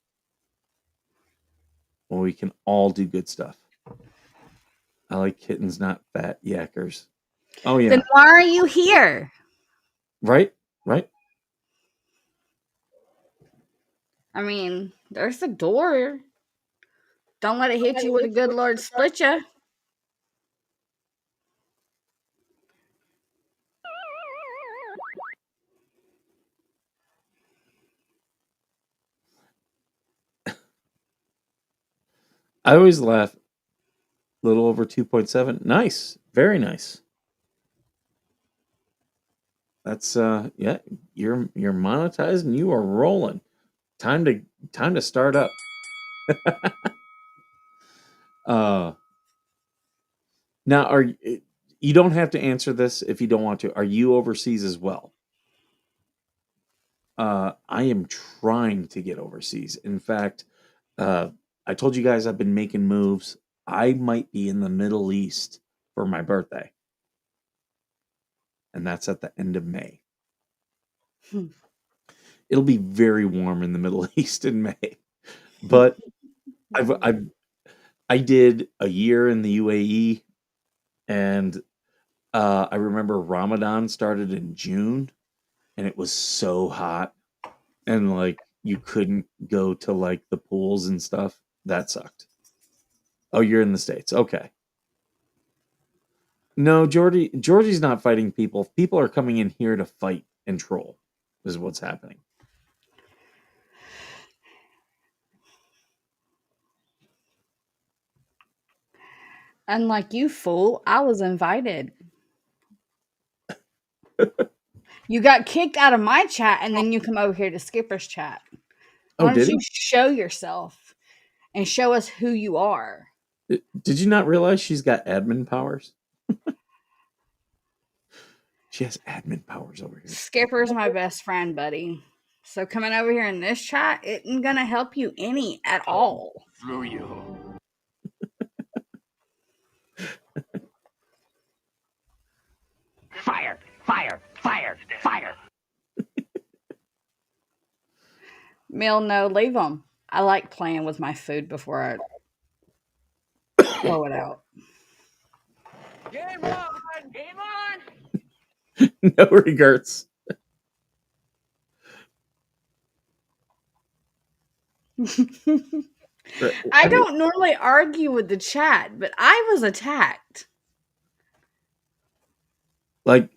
when we can all do good stuff. I like kittens, not fat yackers. Oh yeah, Then why are you here? right, right. I mean, there's the door. Don't let it hit you with a good Lord split you. I always laugh. Little over 2.7. Nice, very nice. That's yeah. You're monetized and you are rolling. Time to start up. Uh, Now, you don't have to answer this if you don't want to. Are you overseas as well? I am trying to get overseas. In fact, uh, I told you guys I've been making moves. I might be in the Middle East for my birthday, and that's at the end of May. It'll be very warm in the Middle East in May, but I did a year in the UAE, and I remember Ramadan started in June, and it was so hot, and like you couldn't go to like the pools and stuff. That sucked. Oh, you're in the States. Okay. No, Georgie's not fighting people. People are coming in here to fight and troll, is what's happening. Unlike you, fool, I was invited. You got kicked out of my chat and then you come over here to Skipper's chat. Why Oh, don't did you he? show yourself and show us who you are? Did you not realize she's got admin powers? She has admin powers over here. Skipper's my best friend, buddy. So coming over here in this chat isn't gonna help you any at all. Through you. Fire! Fire! Fire! Fire! Mill, no, leave them. I like playing with my food before I throw it out. Game on! Game on! No regrets. I don't normally argue with the chat, but I was attacked. Like,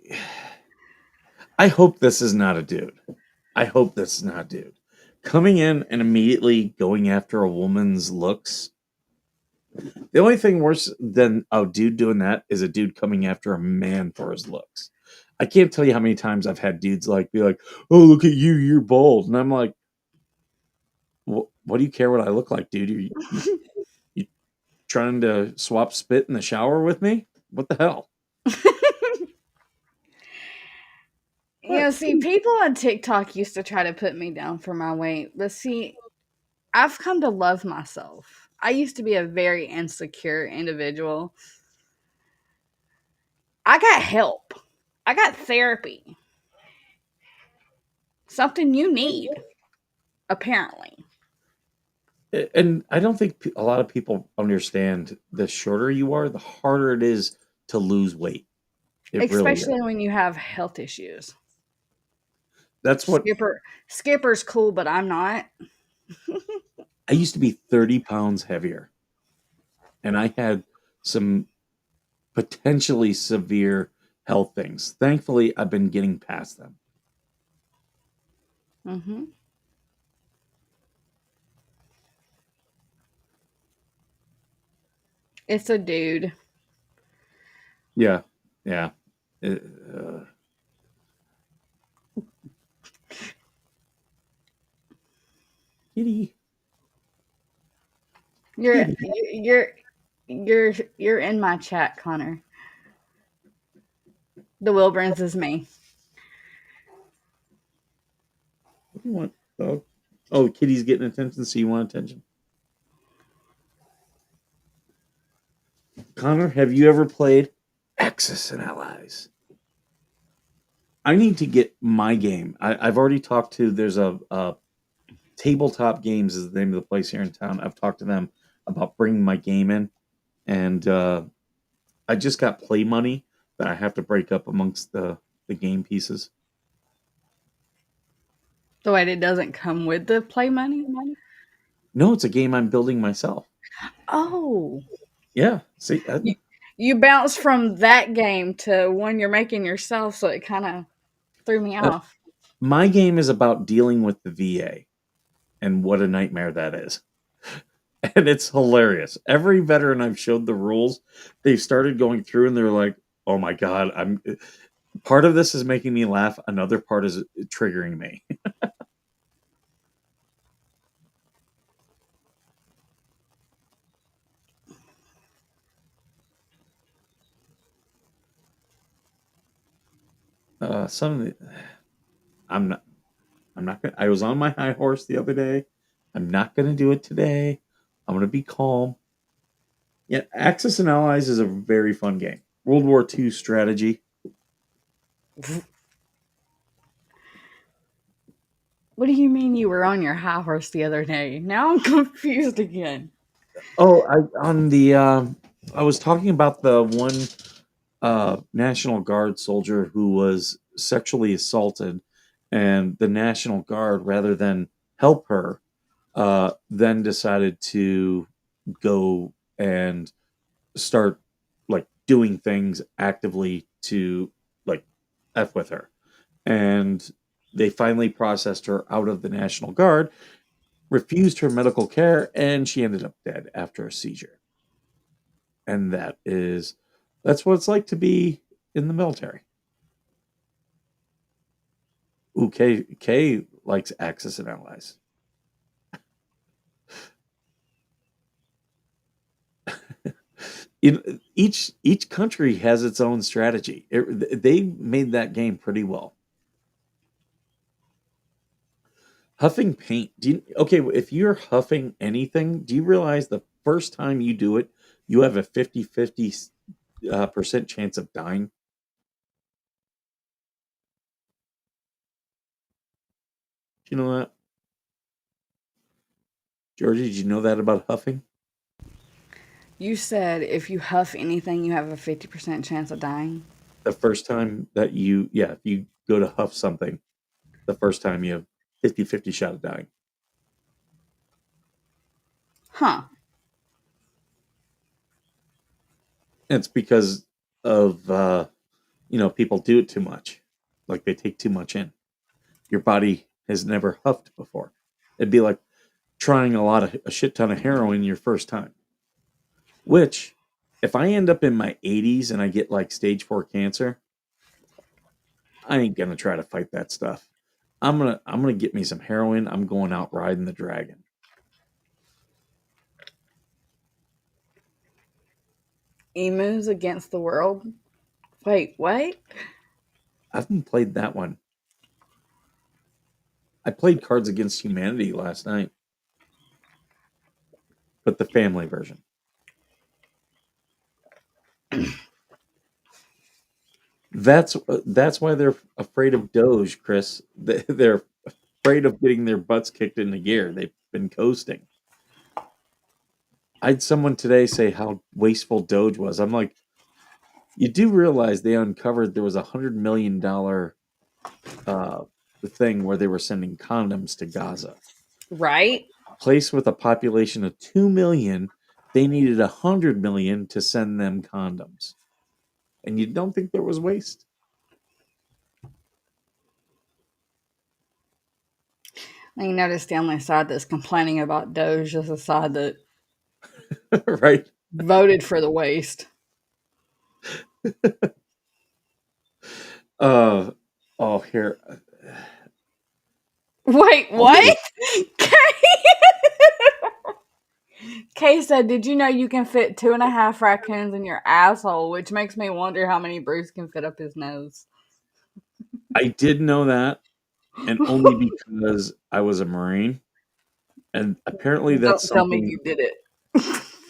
I hope this is not a dude. I hope this is not a dude. Coming in and immediately going after a woman's looks. The only thing worse than a dude doing that is a dude coming after a man for his looks. I can't tell you how many times I've had dudes like be like, "Oh, look at you, you're bald," and I'm like, "What do you care what I look like, dude? You trying to swap spit in the shower with me? What the hell?" See, people on TikTok used to try to put me down for my weight, but see, I've come to love myself. I used to be a very insecure individual. I got help. I got therapy. Something you need, apparently. And I don't think a lot of people understand the shorter you are, the harder it is to lose weight. It really is. Especially when you have health issues. That's what Skipper's cool, but I'm not. I used to be 30 pounds heavier, and I had some potentially severe health things. Thankfully, I've been getting past them. Mm-hmm. It's a dude. Yeah, yeah. It, uh, Kitty, You're kitty. you're in my chat, Connor. The Wilburns is me. What do you want, dog? Oh, Kitty's getting attention, so you want attention. Connor, have you ever played Axis and Allies? I need to get my game. I've already talked to. There's a Tabletop Games is the name of the place here in town. I've talked to them about bringing my game in, and I just got play money that I have to break up amongst the game pieces. So wait, it doesn't come with the play money? No, it's a game I'm building myself. Oh. Yeah, see, You bounce from that game to one you're making yourself, so it kind of threw me off. my game is about dealing with the VA and what a nightmare that is. And it's hilarious. Every veteran I've showed the rules, they've started going through and they're like, "Oh my god, I'm." Part of this is making me laugh. Another part is triggering me. Some of the, I'm not. I'm not gonna. I was on my high horse the other day. I'm not gonna do it today. I'm gonna be calm. Yeah, Axis and Allies is a very fun game. World War II strategy. What do you mean you were on your high horse the other day? Now I'm confused again. Oh, I was talking about the one National Guard soldier who was sexually assaulted, and the National Guard, rather than help her, then decided to go and start like doing things actively to like f with her, and they finally processed her out of the National Guard, refused her medical care, and she ended up dead after a seizure. And that's what it's like to be in the military. Ooh, K likes Axis and Allies. Each country has its own strategy. They made that game pretty well. Huffing paint. Okay, if you're huffing anything, do you realize the first time you do it, you have a 50/50 percent chance of dying? Do you know that? Georgie, did you know that about huffing? You said if you huff anything, you have a 50% chance of dying. The first time that if you go to huff something, the first time you have 50/50 shot of dying. Huh. It's because of people do it too much. Like they take too much in. Your body has never huffed before. It'd be like trying a shit ton of heroin your first time. Which, if I end up in my 80s and I get like stage 4 cancer, I ain't gonna try to fight that stuff. I'm gonna get me some heroin. I'm going out riding the dragon. Emus against the world? Wait, what? I haven't played that one. I played Cards Against Humanity last night, but the family version. That's why they're afraid of Doge, Chris. They're afraid of getting their butts kicked into gear. They've been coasting. I had someone today say how wasteful Doge was. I'm like, you do realize they uncovered there was $100 million thing where they were sending condoms to Gaza. Right? A place with a population of 2 million, they needed 100 million to send them condoms. And you don't think there was waste? You notice the only side that's complaining about Doge is the side that Right? voted for the waste. Here. Wait, what? Kay said, did you know you can fit 2.5 raccoons in your asshole? Which makes me wonder how many Bruce can fit up his nose. I did know that, and only because I was a Marine. And apparently that's Don't tell me something. you did it.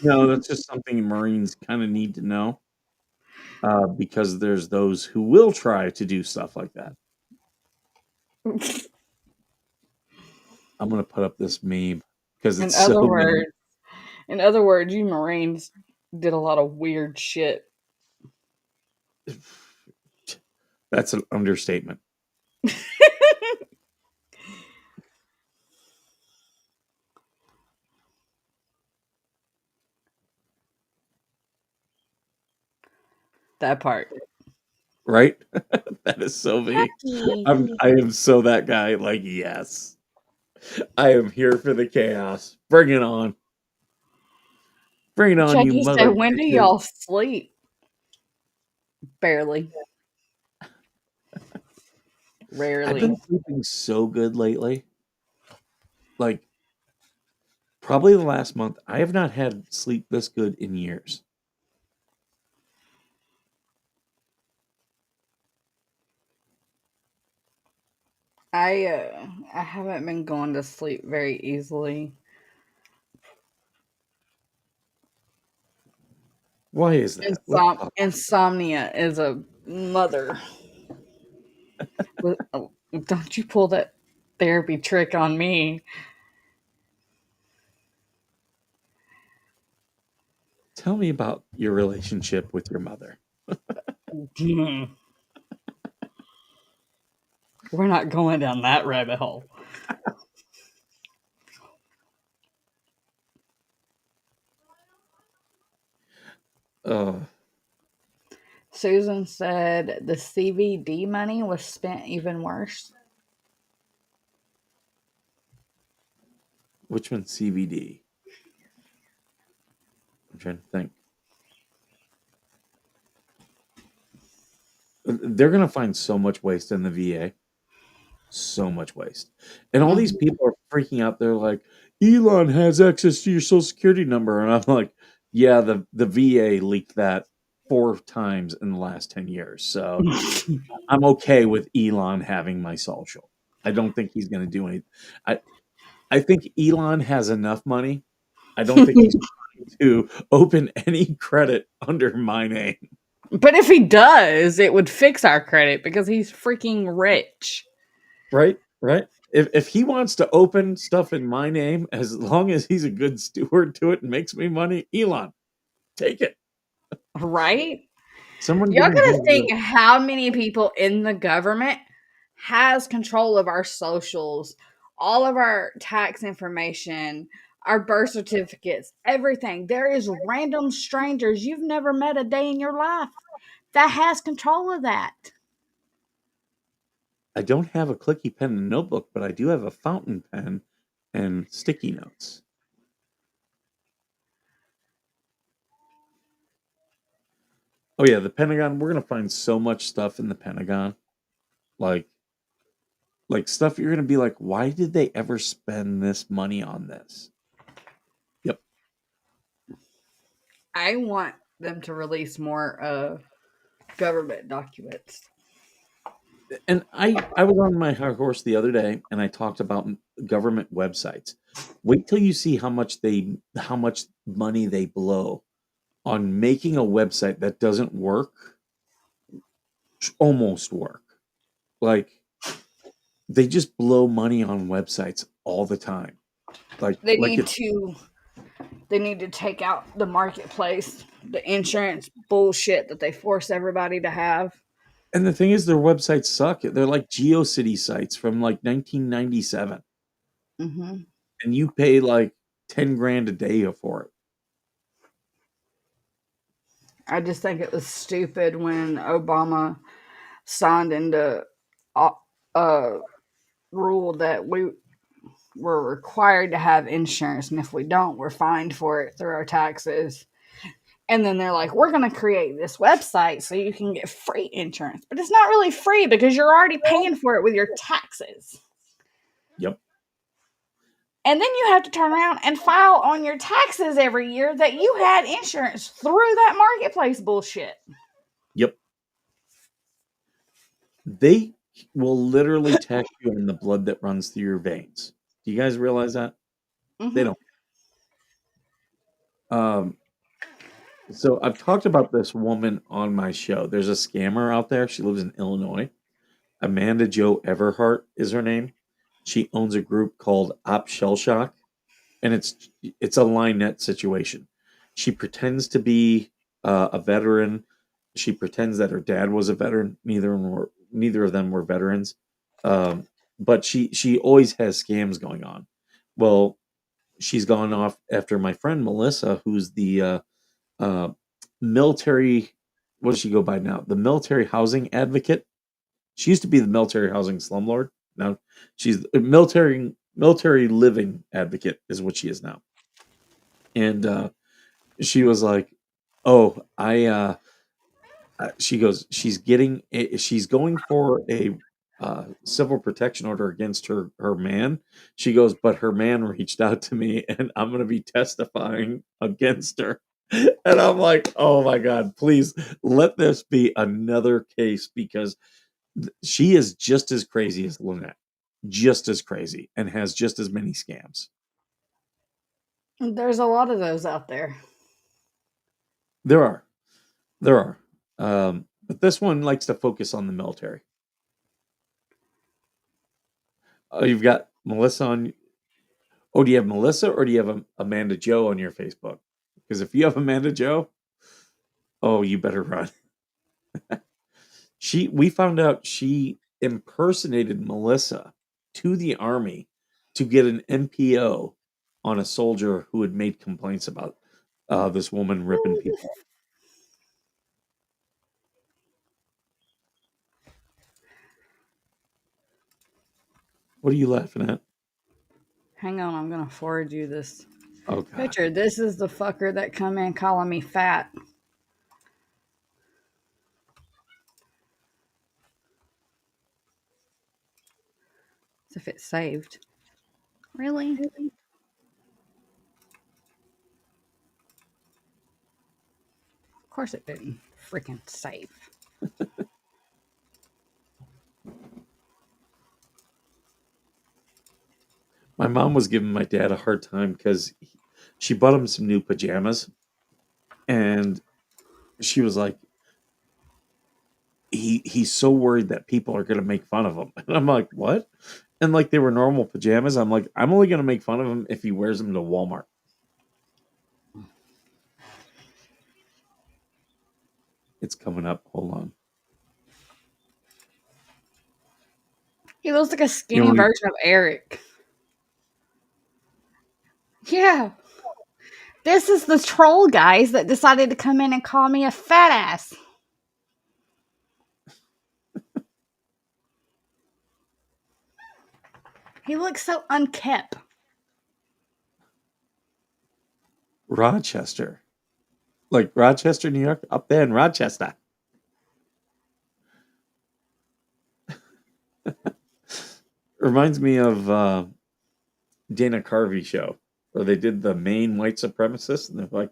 No, that's just something Marines kind of need to know. Because there's those who will try to do stuff like that. I'm gonna put up this meme because it's so mean. In other words, you Marines did a lot of weird shit. That's an understatement. That part. Right? That is so me. I am so that guy. Like, yes. I am here for the chaos. Bring it on. Bring it on, you Chucky mother said, when do bitches. y'all sleep? Barely. I've Rarely. been sleeping so good lately. Like, probably the last month. I have not had sleep this good in years. I haven't been going to sleep very easily. Why is that? Let's talk. Insomnia is a mother. Don't you pull that therapy trick on me. Tell me about your relationship with your mother. We're not going down that rabbit hole. Susan said the CVD money was spent even worse. Which one's CBD? I'm trying to think. They're going to find so much waste in the VA. So much waste. And all these people are freaking out. They're like, Elon has access to your social security number. And I'm like, yeah, the VA leaked that 4 times in the last 10 years. So I'm okay with Elon having my social. I don't think he's going to do anything. I think Elon has enough money. I don't think he's trying to open any credit under my name. But if he does, it would fix our credit because he's freaking rich. Right? Right? If he wants to open stuff in my name, as long as he's a good steward to it and makes me money, Elon, take it. Right? Someone give Y'all me gotta his think will. how many people in the government has control of our socials, all of our tax information, our birth certificates, everything. There is random strangers you've never met a day in your life that has control of that. I don't have a clicky pen and notebook, but I do have a fountain pen and sticky notes. Oh yeah, the Pentagon. We're gonna find so much stuff in the Pentagon, like stuff you're gonna be like, why did they ever spend this money on this? Yep. I want them to release more government documents. And I was on my high horse the other day, and I talked about government websites. Wait till you see how much money they blow on making a website that doesn't almost work. Like they just blow money on websites all the time. They Like need it's to they need to take out the marketplace, the insurance bullshit that they force everybody to have. and the thing is their websites suck. They're like GeoCity sites from like 1997, Hmm. and you pay like 10 grand a day for it. I just think it was stupid when Obama signed into a rule that we were required to have insurance, and if we don't, we're fined for it through our taxes. And then they're like, we're going to create this website so you can get free insurance. But it's not really free because you're already paying for it with your taxes. Yep. And then you have to turn around and file on your taxes every year that you had insurance through that marketplace bullshit. Yep. They will literally tax you on the blood that runs through your veins. Do you guys realize that? They Mm-hmm. don't. Um, so I've talked about this woman on my show. There's a scammer out there. She lives in Illinois. Amanda Jo Everhart is her name. She owns a group called Op Shell Shock, and it's a line net situation. She pretends to be a veteran. She pretends that her dad was a veteran. Neither of them were veterans. But she always has scams going on. Well, she's gone off after my friend Melissa, who's the uh, military. What does she go by now? The military housing advocate. She used to be the military housing slumlord. Now she's a military living advocate is what she is now. And she was like, "Oh, she goes, she's going for a civil protection order against her man. She goes, but her man reached out to me, and I'm going to be testifying against her." And I'm like, "Oh my god, please let this be another case because she is just as crazy as Lynette, just as crazy, and has just as many scams." There's a lot of those out there. There are, there are, but this one likes to focus on the military. You've got Melissa on. Oh, do you have Melissa or do you have Amanda Jo on your Facebook? Because if you have Amanda Jo, oh, you better run. We found out she impersonated Melissa to the army to get an NPO on a soldier who had made complaints about this woman ripping people off. What are you laughing at? Hang on, I'm going to forward you this Oh God. picture. This is the fucker that come in calling me fat. As if it's saved. Really? Of course it didn't freaking save. My mom was giving my dad a hard time because she bought him some new pajamas, and she was like, he's so worried that people are gonna make fun of him. And I'm like, what? And like they were normal pajamas. I'm like, I'm only gonna make fun of him if he wears them to Walmart. It's coming up. Hold on. He looks like a You skinny know, version of Eric. Yeah. This is the troll guys that decided to come in and call me a fat ass. He looks so unkept. Rochester, like Rochester, New York, up there in Rochester. Reminds me of Dana Carvey show where they did the Maine white supremacists, and they're like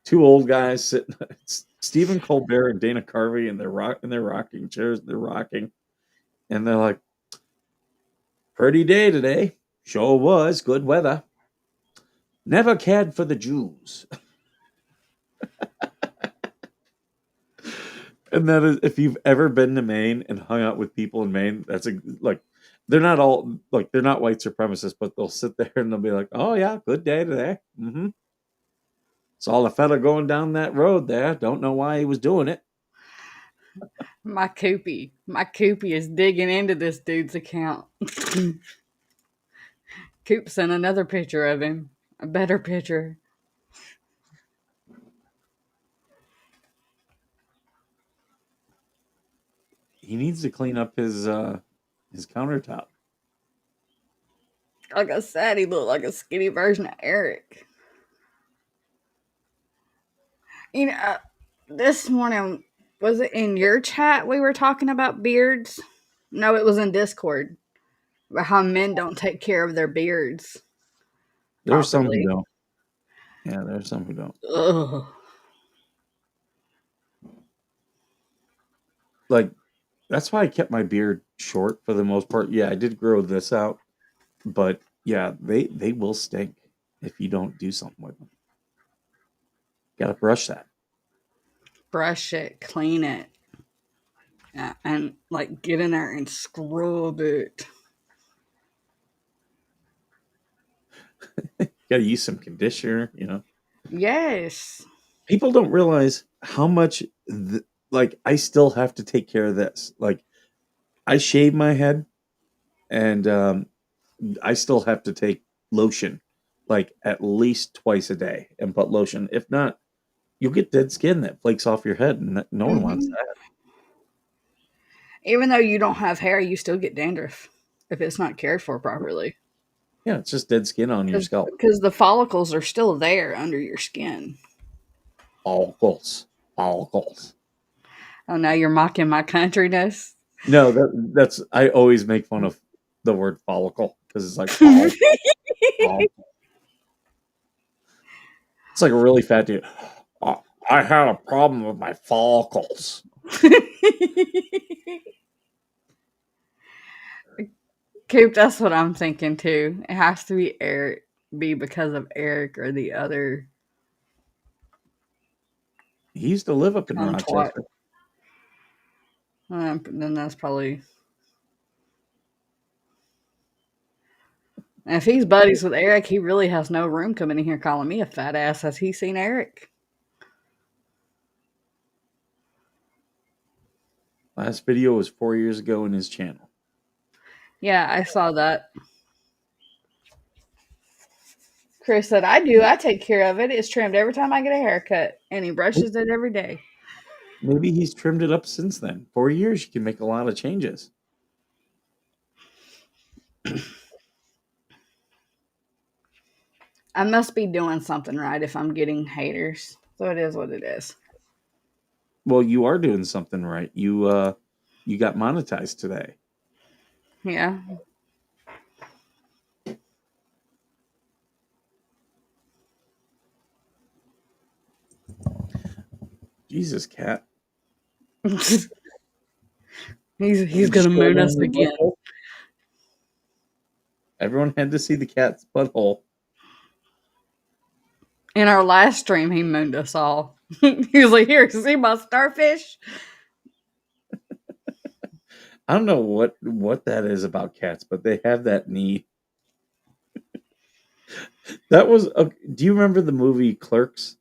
two old guys sitting. It's Stephen Colbert and Dana Carvey, and they're in their rocking chairs. They're rocking, And they're like, pretty day today. Sure was. Good weather. Never cared for the Jews. And that is, if you've ever been to Maine and hung out with people in Maine, that's like, they're not all, like, they're not white supremacists, but they'll sit there and they'll be like, oh yeah, good day today. Mm-hmm. Saw the fella going down that road there. Don't know why he was doing it. My Koopy is digging into this dude's account. Coop sent another picture of him, a better picture. He needs to clean up his countertop. Like I said, he looked like a skinny version of Eric. You know, this morning, was it in your chat we were talking about beards? No, it was in Discord. About how men don't take care of their beards There's some who properly. don't. Yeah, there's some who don't. Ugh. Like, that's why I kept my beard short for the most part. Yeah, I did grow this out, but yeah, they will stink if you don't do something with them. Got to brush that. Brush it, clean it, and like get in there and scrub it. Got to use some conditioner, you know. Yes. People don't realize how much, like, I still have to take care of this. Like, I shave my head, and I still have to take lotion, like, at least twice a day and put lotion. If not, you'll get dead skin that flakes off your head, and no one wants that. Even though you don't have hair, you still get dandruff if it's not cared for properly. Yeah, it's just dead skin on your scalp. Because the follicles are still there under your skin. Follicles. Oh, now you're mocking my countryness? No, that's I always make fun of the word follicle because it's like follicle. It's like a really fat dude. I had a problem with my follicles. Coop, that's what I'm thinking too. It has to be Eric, be because of Eric or the other. He used to live up in Twat. Rochester. Then that's probably. And if he's buddies with Eric, he really has no room coming in here calling me a fat ass. Has he seen Eric? Last video was 4 years ago in his channel. Yeah, I saw that. Chris said, I do. I take care of it. It's trimmed every time I get a haircut, and he brushes it every day. Maybe he's trimmed it up since then. 4 years, you can make a lot of changes. I must be doing something right if I'm getting haters. So it is what it is. Well, you are doing something right. You got monetized today. Yeah. Jesus, cat. He's gonna moon us again. Everyone had to see the cat's butthole. In our last stream, he mooned us all. He was like, "Here, see my starfish." I don't know what that is about cats, but they have that need. That was. Do you remember the movie Clerks?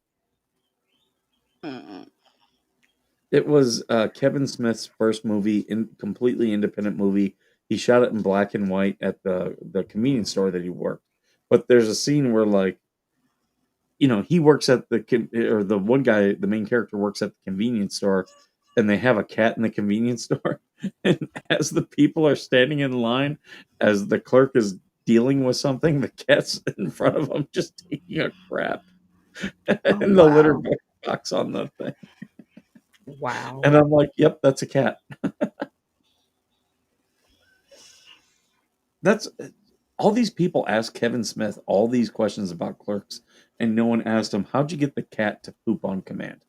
It was Kevin Smith's first movie, completely independent movie. He shot it in black and white at the convenience store that he worked. But there's a scene where, like, you know, he works at the one guy, the main character works at the convenience store, and they have a cat in the convenience store. And as the people are standing in line, as the clerk is dealing with something, the cat's in front of him just taking a crap. And the litter box on the thing. Wow. And I'm like, yep, that's a cat. That's all these people ask Kevin Smith all these questions about Clerks, and no one asked him, how'd you get the cat to poop on command?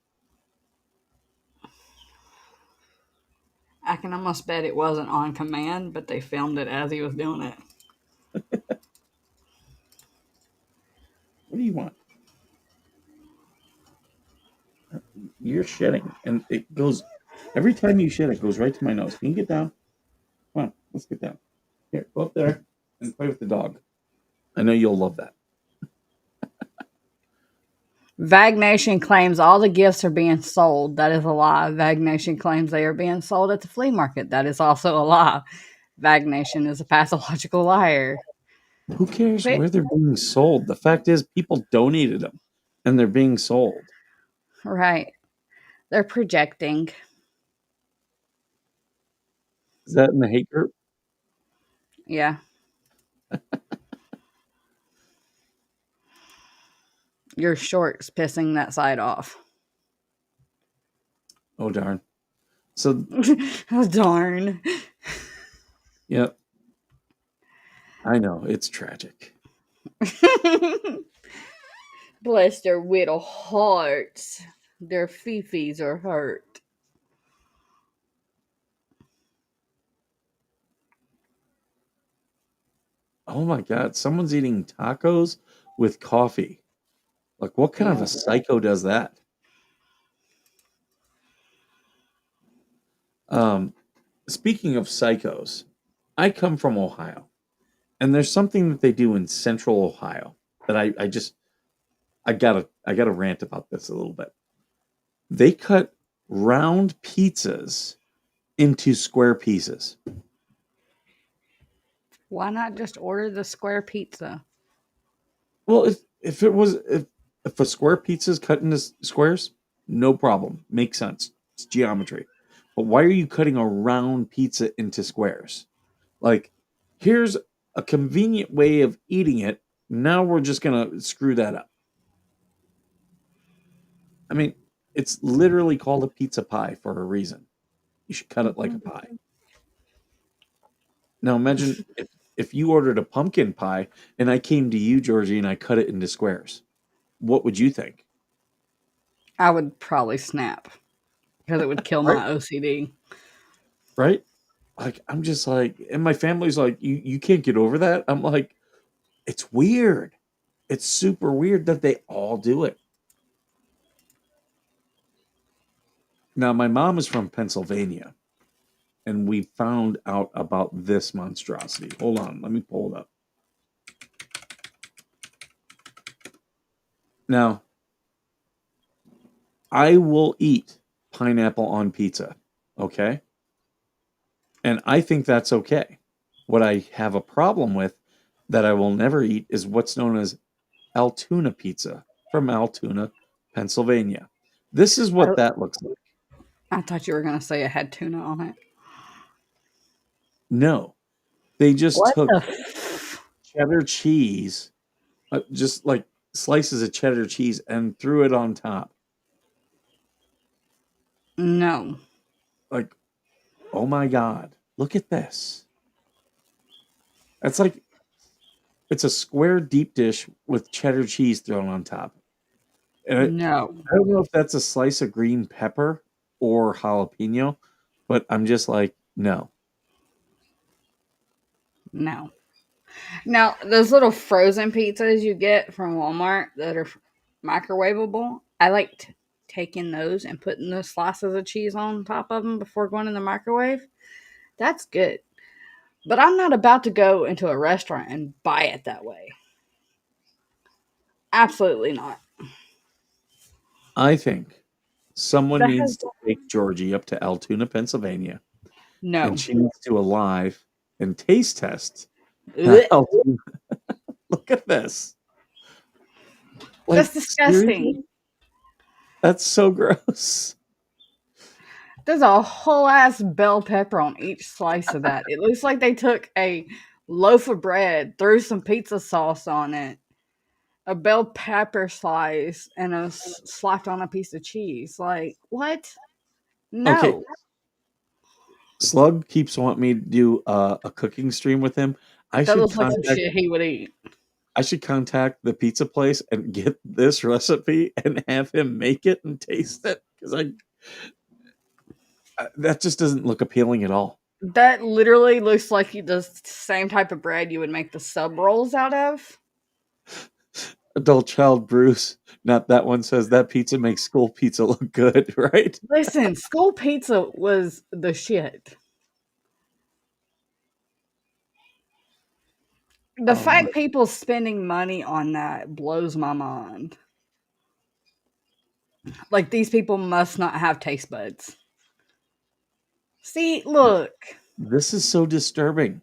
I can almost bet it wasn't on command, but they filmed it as he was doing it. What do you want? You're shitting, and it goes every time you shit. It goes right to my nose. Can you get down? Come on, let's get down. Here, go up there and play with the dog. I know you'll love that. Vag Nation claims all the gifts are being sold. That is a lie. Vag Nation claims they are being sold at the flea market. That is also a lie. Vag Nation is a pathological liar. Who cares Wait. where they're being sold? The fact is, people donated them, and they're being sold. Right. They're projecting. Is that in the hate group? Yeah. Your short's pissing that side off. Oh darn! So Oh, darn. yeah, I know it's tragic. Bless their little hearts. Their fifis are hurt. Oh my god! Someone's eating tacos with coffee. Like, what kind of a psycho does that? Speaking of psychos, I come from Ohio, and there's something that they do in Central Ohio that I gotta rant about this a little bit. They cut round pizzas into square pieces. Why not just order the square pizza? Well, if a square pizza is cut into squares, no problem, makes sense. It's geometry. But why are you cutting a round pizza into squares? Like, here's a convenient way of eating it. Now we're just gonna screw that up. I mean, it's literally called a pizza pie for a reason. You should cut it like a pie. Now imagine if you ordered a pumpkin pie and I came to you, Georgie, and I cut it into squares. What would you think? I would probably snap because it would kill Right? my OCD. Right? Like, I'm just like, and my family's like, you can't get over that. I'm like, it's weird. It's super weird that they all do it. Now, my mom is from Pennsylvania, and we found out about this monstrosity. Hold on, let me pull it up. Now, I will eat pineapple on pizza, okay? And I think that's okay. What I have a problem with that I will never eat is what's known as Altoona pizza from Altoona, Pennsylvania. This is what that looks like. I thought you were going to say it had tuna on it. No, they just What took the cheddar cheese, just like slices of cheddar cheese, and threw it on top. No. Like, oh my God, look at this. It's like, it's a square deep dish with cheddar cheese thrown on top. And No. I don't know if that's a slice of green pepper or jalapeno, but I'm just like, no. No. Now, those little frozen pizzas you get from Walmart that are microwavable, I like taking those and putting those slices of cheese on top of them before going in the microwave. That's good. But I'm not about to go into a restaurant and buy it that way. Absolutely not. I think someone That needs has to take Georgie up to Altoona, Pennsylvania, no. and she needs to alive and taste test Ugh. Altoona. Look at this. Like, That's disgusting. seriously? That's so gross. There's a whole ass bell pepper on each slice of that. It looks like they took a loaf of bread, threw some pizza sauce on it, a bell pepper slice, and slapped on a piece of cheese. Like, what? No. Okay. Slug keeps wanting me to do a cooking stream with him. That looks like some shit he would eat. I should contact the pizza place and get this recipe and have him make it and taste it, because That just doesn't look appealing at all. That literally looks like the same type of bread you would make the sub rolls out of. Adult child Bruce, not that one, says that pizza makes school pizza look good, right? Listen, school pizza was the shit. The Oh fact people spending money on that blows my mind. Like, these people must not have taste buds. See, look. This is so disturbing.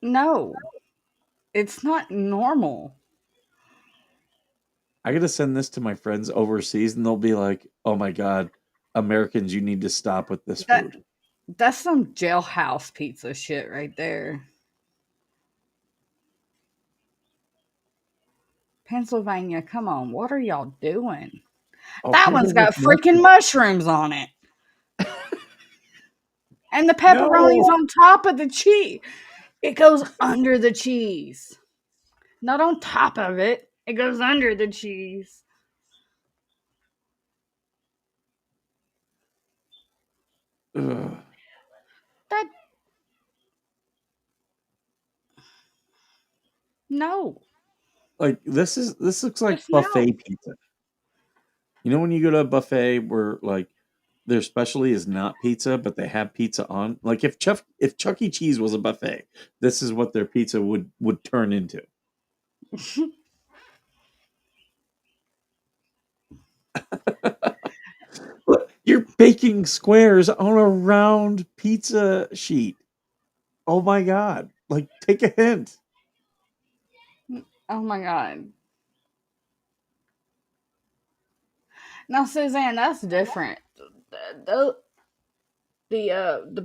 No, it's not normal. I gotta send this to my friends overseas, and they'll be like, "Oh my god, Americans, you need to stop with this food." That's some jailhouse pizza shit right there. Pennsylvania, come on, what are y'all doing? Oh, That pizza one's got with freaking mushrooms on it. And the pepperoni's No. on top of the cheese. It goes under the cheese. Not on top of it. It goes under the cheese. Ugh. That no. Like this looks like Just no. buffet pizza. You know when you go to a buffet where like their specialty is not pizza, but they have pizza on. Like if Chuck E. Cheese was a buffet, this is what their pizza would turn into. Look, you're baking squares on a round pizza sheet. Oh my god! Like take a hint. Oh my god. Now, Suzanne, that's different. The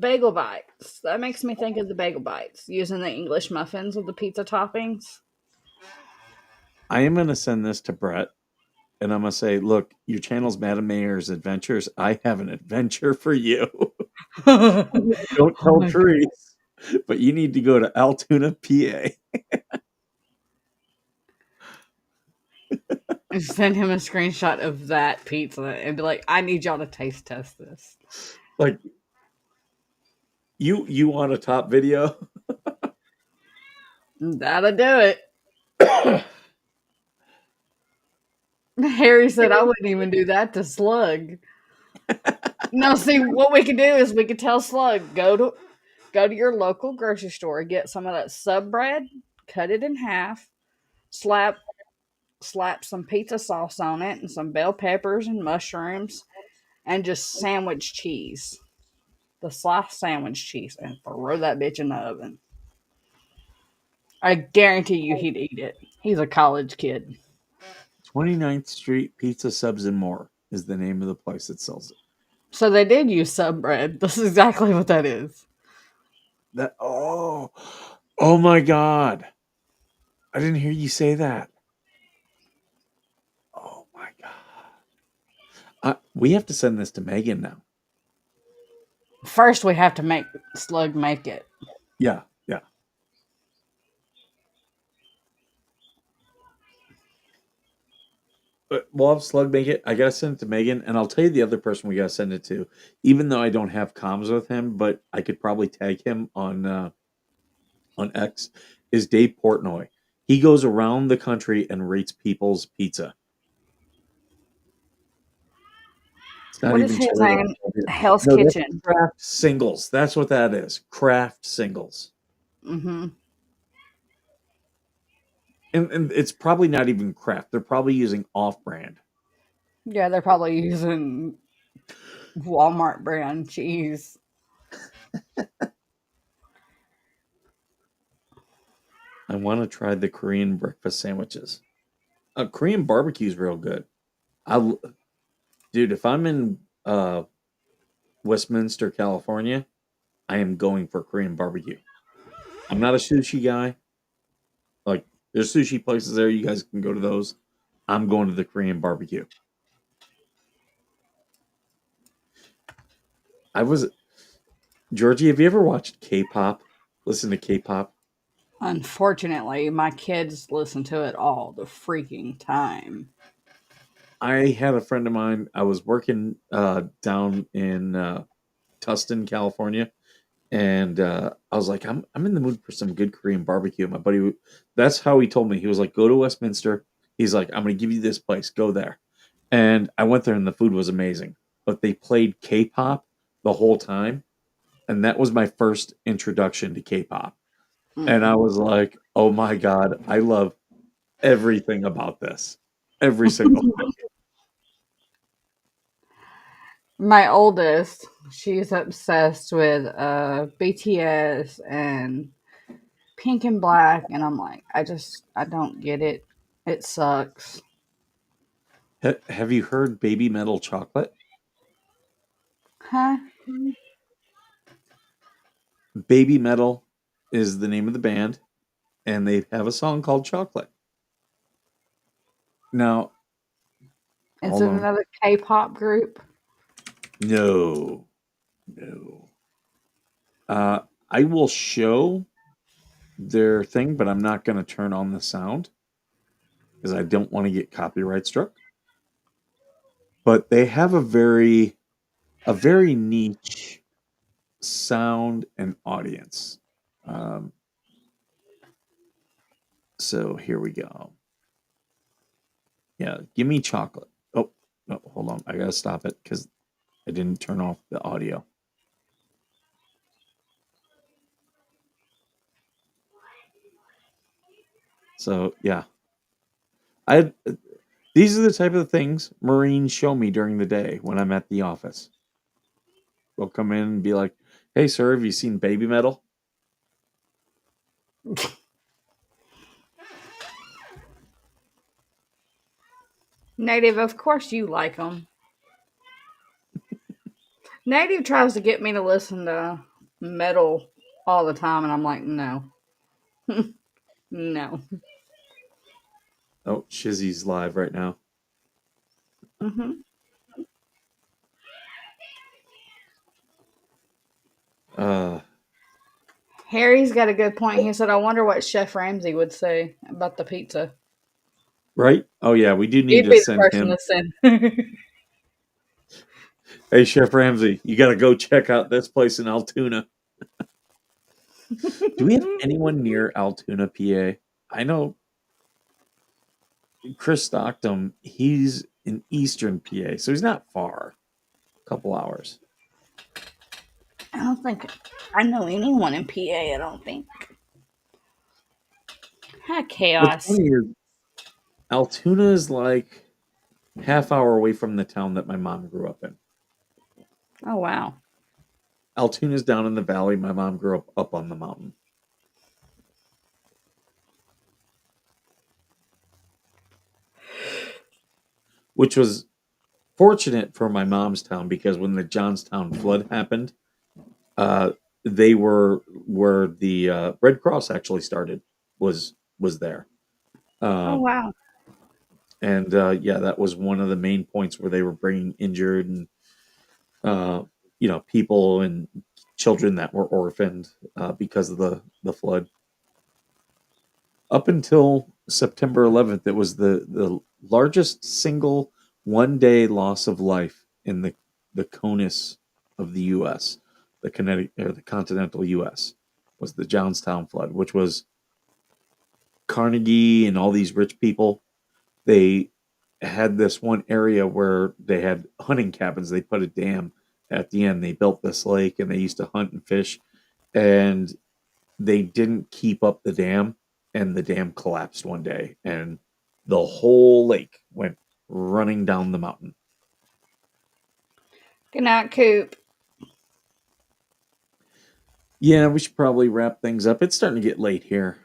bagel bites. That makes me think of the bagel bites using the English muffins with the pizza toppings. I am gonna send this to Brett, and I'm gonna say, look, your channel's Madam Mayor's Adventures. I have an adventure for you. Don't Oh tell my Therese, but you need to go to Altoona, PA. and send him a screenshot of that pizza and be like, I need y'all to taste test this. Like, you want a top video? That'll do it. Harry said I wouldn't even do that to Slug. No, see, what we could do is we could tell Slug, go to your local grocery store, get some of that sub bread, cut it in half, slap some pizza sauce on it and some bell peppers and mushrooms, and just sandwich cheese. The sliced sandwich cheese, and throw that bitch in the oven. I guarantee you he'd eat it. He's a college kid. 29th Street Pizza Subs and More is the name of the place that sells it. So they did use sub bread. This is exactly what that is. Oh my god! I didn't hear you say that. Oh my god! We have to send this to Megan now. First, we have to make Slug make it. Yeah. But we'll have Slug make it. I gotta send it to Megan, and I'll tell you the other person we gotta send it to. Even though I don't have comms with him, but I could probably tag him on X. Is Dave Portnoy? He goes around the country and rates people's pizza. It's not What even is his Cherry name? Red. Hell's No, that's Kitchen. Craft Singles. That's what that is. Craft Singles. Mm-hmm. And it's probably not even craft. They're probably using off-brand. Yeah, they're probably using Walmart brand cheese. I want to try the Korean breakfast sandwiches. Korean barbecue is real good. Dude, if I'm in Westminster, California, I am going for Korean barbecue. I'm not a sushi guy. Like, there's sushi places there. You guys can go to those. I'm going to the Korean barbecue. Georgie, have you ever watched K-pop? Listen to K-pop? Unfortunately, my kids listen to it all the freaking time. I had a friend of mine. I was working down in Tustin, California, and I was like, I'm in the mood for some good Korean barbecue. My buddy, that's how he told me. He was like, go to Westminster. He's like, I'm going to give you this place. Go there. And I went there, and the food was amazing. But they played K-pop the whole time, and that was my first introduction to K-pop. And I was like, oh my god, I love everything about this, every single thing. My oldest, she's obsessed with BTS and Pink and Black, and I'm like, I don't get it. It sucks. Have you heard Baby Metal Chocolate? Huh? Baby Metal is the name of the band, and they have a song called Chocolate. Now, Is hold it on. another K-pop group? No, no. I will show their thing, but I'm not going to turn on the sound because I don't want to get copyright struck. But they have a very niche sound and audience. Um, so here we go. Yeah, give me chocolate. Oh, no, hold on. I gotta stop it because I didn't turn off the audio. So yeah, I these are the type of things Marines show me during the day when I'm at the office. They'll come in and be like, "Hey, sir, have you seen Baby Metal?" Native, of course you like them. Native tries to get me to listen to metal all the time, and I'm like, no. No. Oh, Shizzy's live right now. Hmm. Uh, Harry's got a good point. He said, I wonder what Chef Ramsay would say about the pizza. right? Oh yeah, we do need He'd to be the send person him. to send. Hey, Chef Ramsay, you got to go check out this place in Altoona. Do we have anyone near Altoona, PA? I know Chris Stockton. He's in Eastern PA, so he's not far. A couple hours. I don't think I know anyone in PA, I don't think. What's Chaos. funny is Altoona is like half hour away from the town that my mom grew up in. Oh, wow. Altoona's down in the valley. My mom grew up on the mountain. Which was fortunate for my mom's town because when the Johnstown flood happened, uh, they were where the Red Cross actually started was there. Oh, Um, wow. and yeah, that was one of the main points where they were bringing injured and uh, people and children that were orphaned because of the flood. Up until September 11th, it was the largest single 1 day loss of life in the CONUS of the U.S. The Connecticut or the continental U.S. was the Johnstown flood, which was Carnegie and all these rich people. They had this one area where they had hunting cabins. They put a dam at the end. They built this lake and they used to hunt and fish. And they didn't keep up the dam, and the dam collapsed one day, and the whole lake went running down the mountain. Good night, Coop. Yeah, we should probably wrap things up. It's starting to get late here.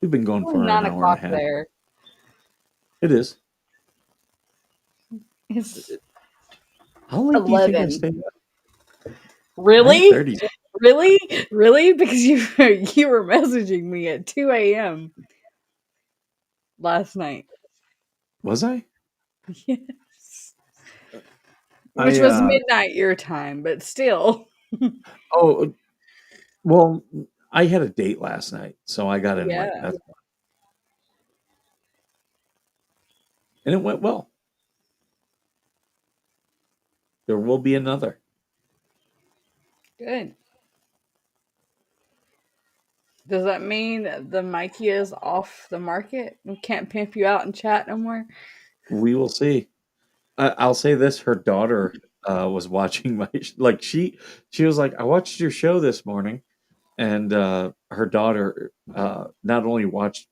We've been going Only for an 9 hour and a o'clock half. there. It is. It's How late do you think I 11. stayed up? Really? 9:30. Really? Really? Because you were messaging me at 2 a.m. last night. Was I? Yes. Which I was midnight your time, but still. oh well, I had a date last night, so I got in late. Yeah. That's and it went well. There will be another. Good. Does that mean the Mikey is off the market? We can't pimp you out and chat no more? We will see. I'll say this: her daughter was watching my she was like, "I watched your show this morning," and her daughter not only watched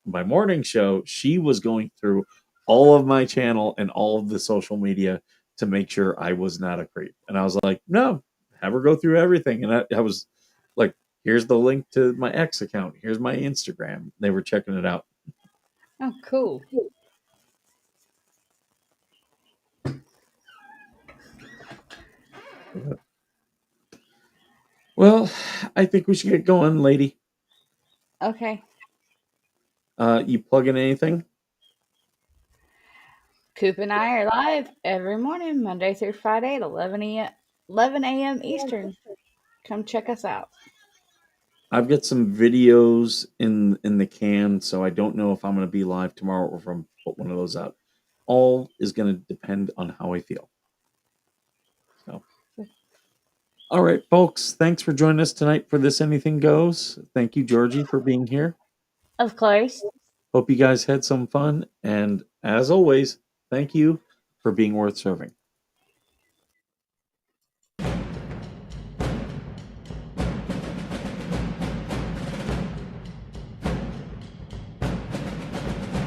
my morning show, she was going through all of my channel and all of the social media to make sure I was not a creep. And I was like, "No, have her go through everything." And I was like, "Here's the link to my X account. Here's my Instagram." They were checking it out. Oh, cool. Well, I think we should get going, lady. Okay. You plug in anything? Coop and I are live every morning, Monday through Friday at 11 a.m. Eastern. Come check us out. I've got some videos in the can, so I don't know if I'm going to be live tomorrow or if I'm put one of those out. All is going to depend on how I feel. So, all right, folks. Thanks for joining us tonight for This Anything Goes. Thank you, Georgie, for being here. Of course. Hope you guys had some fun, and as always, thank you for being worth serving.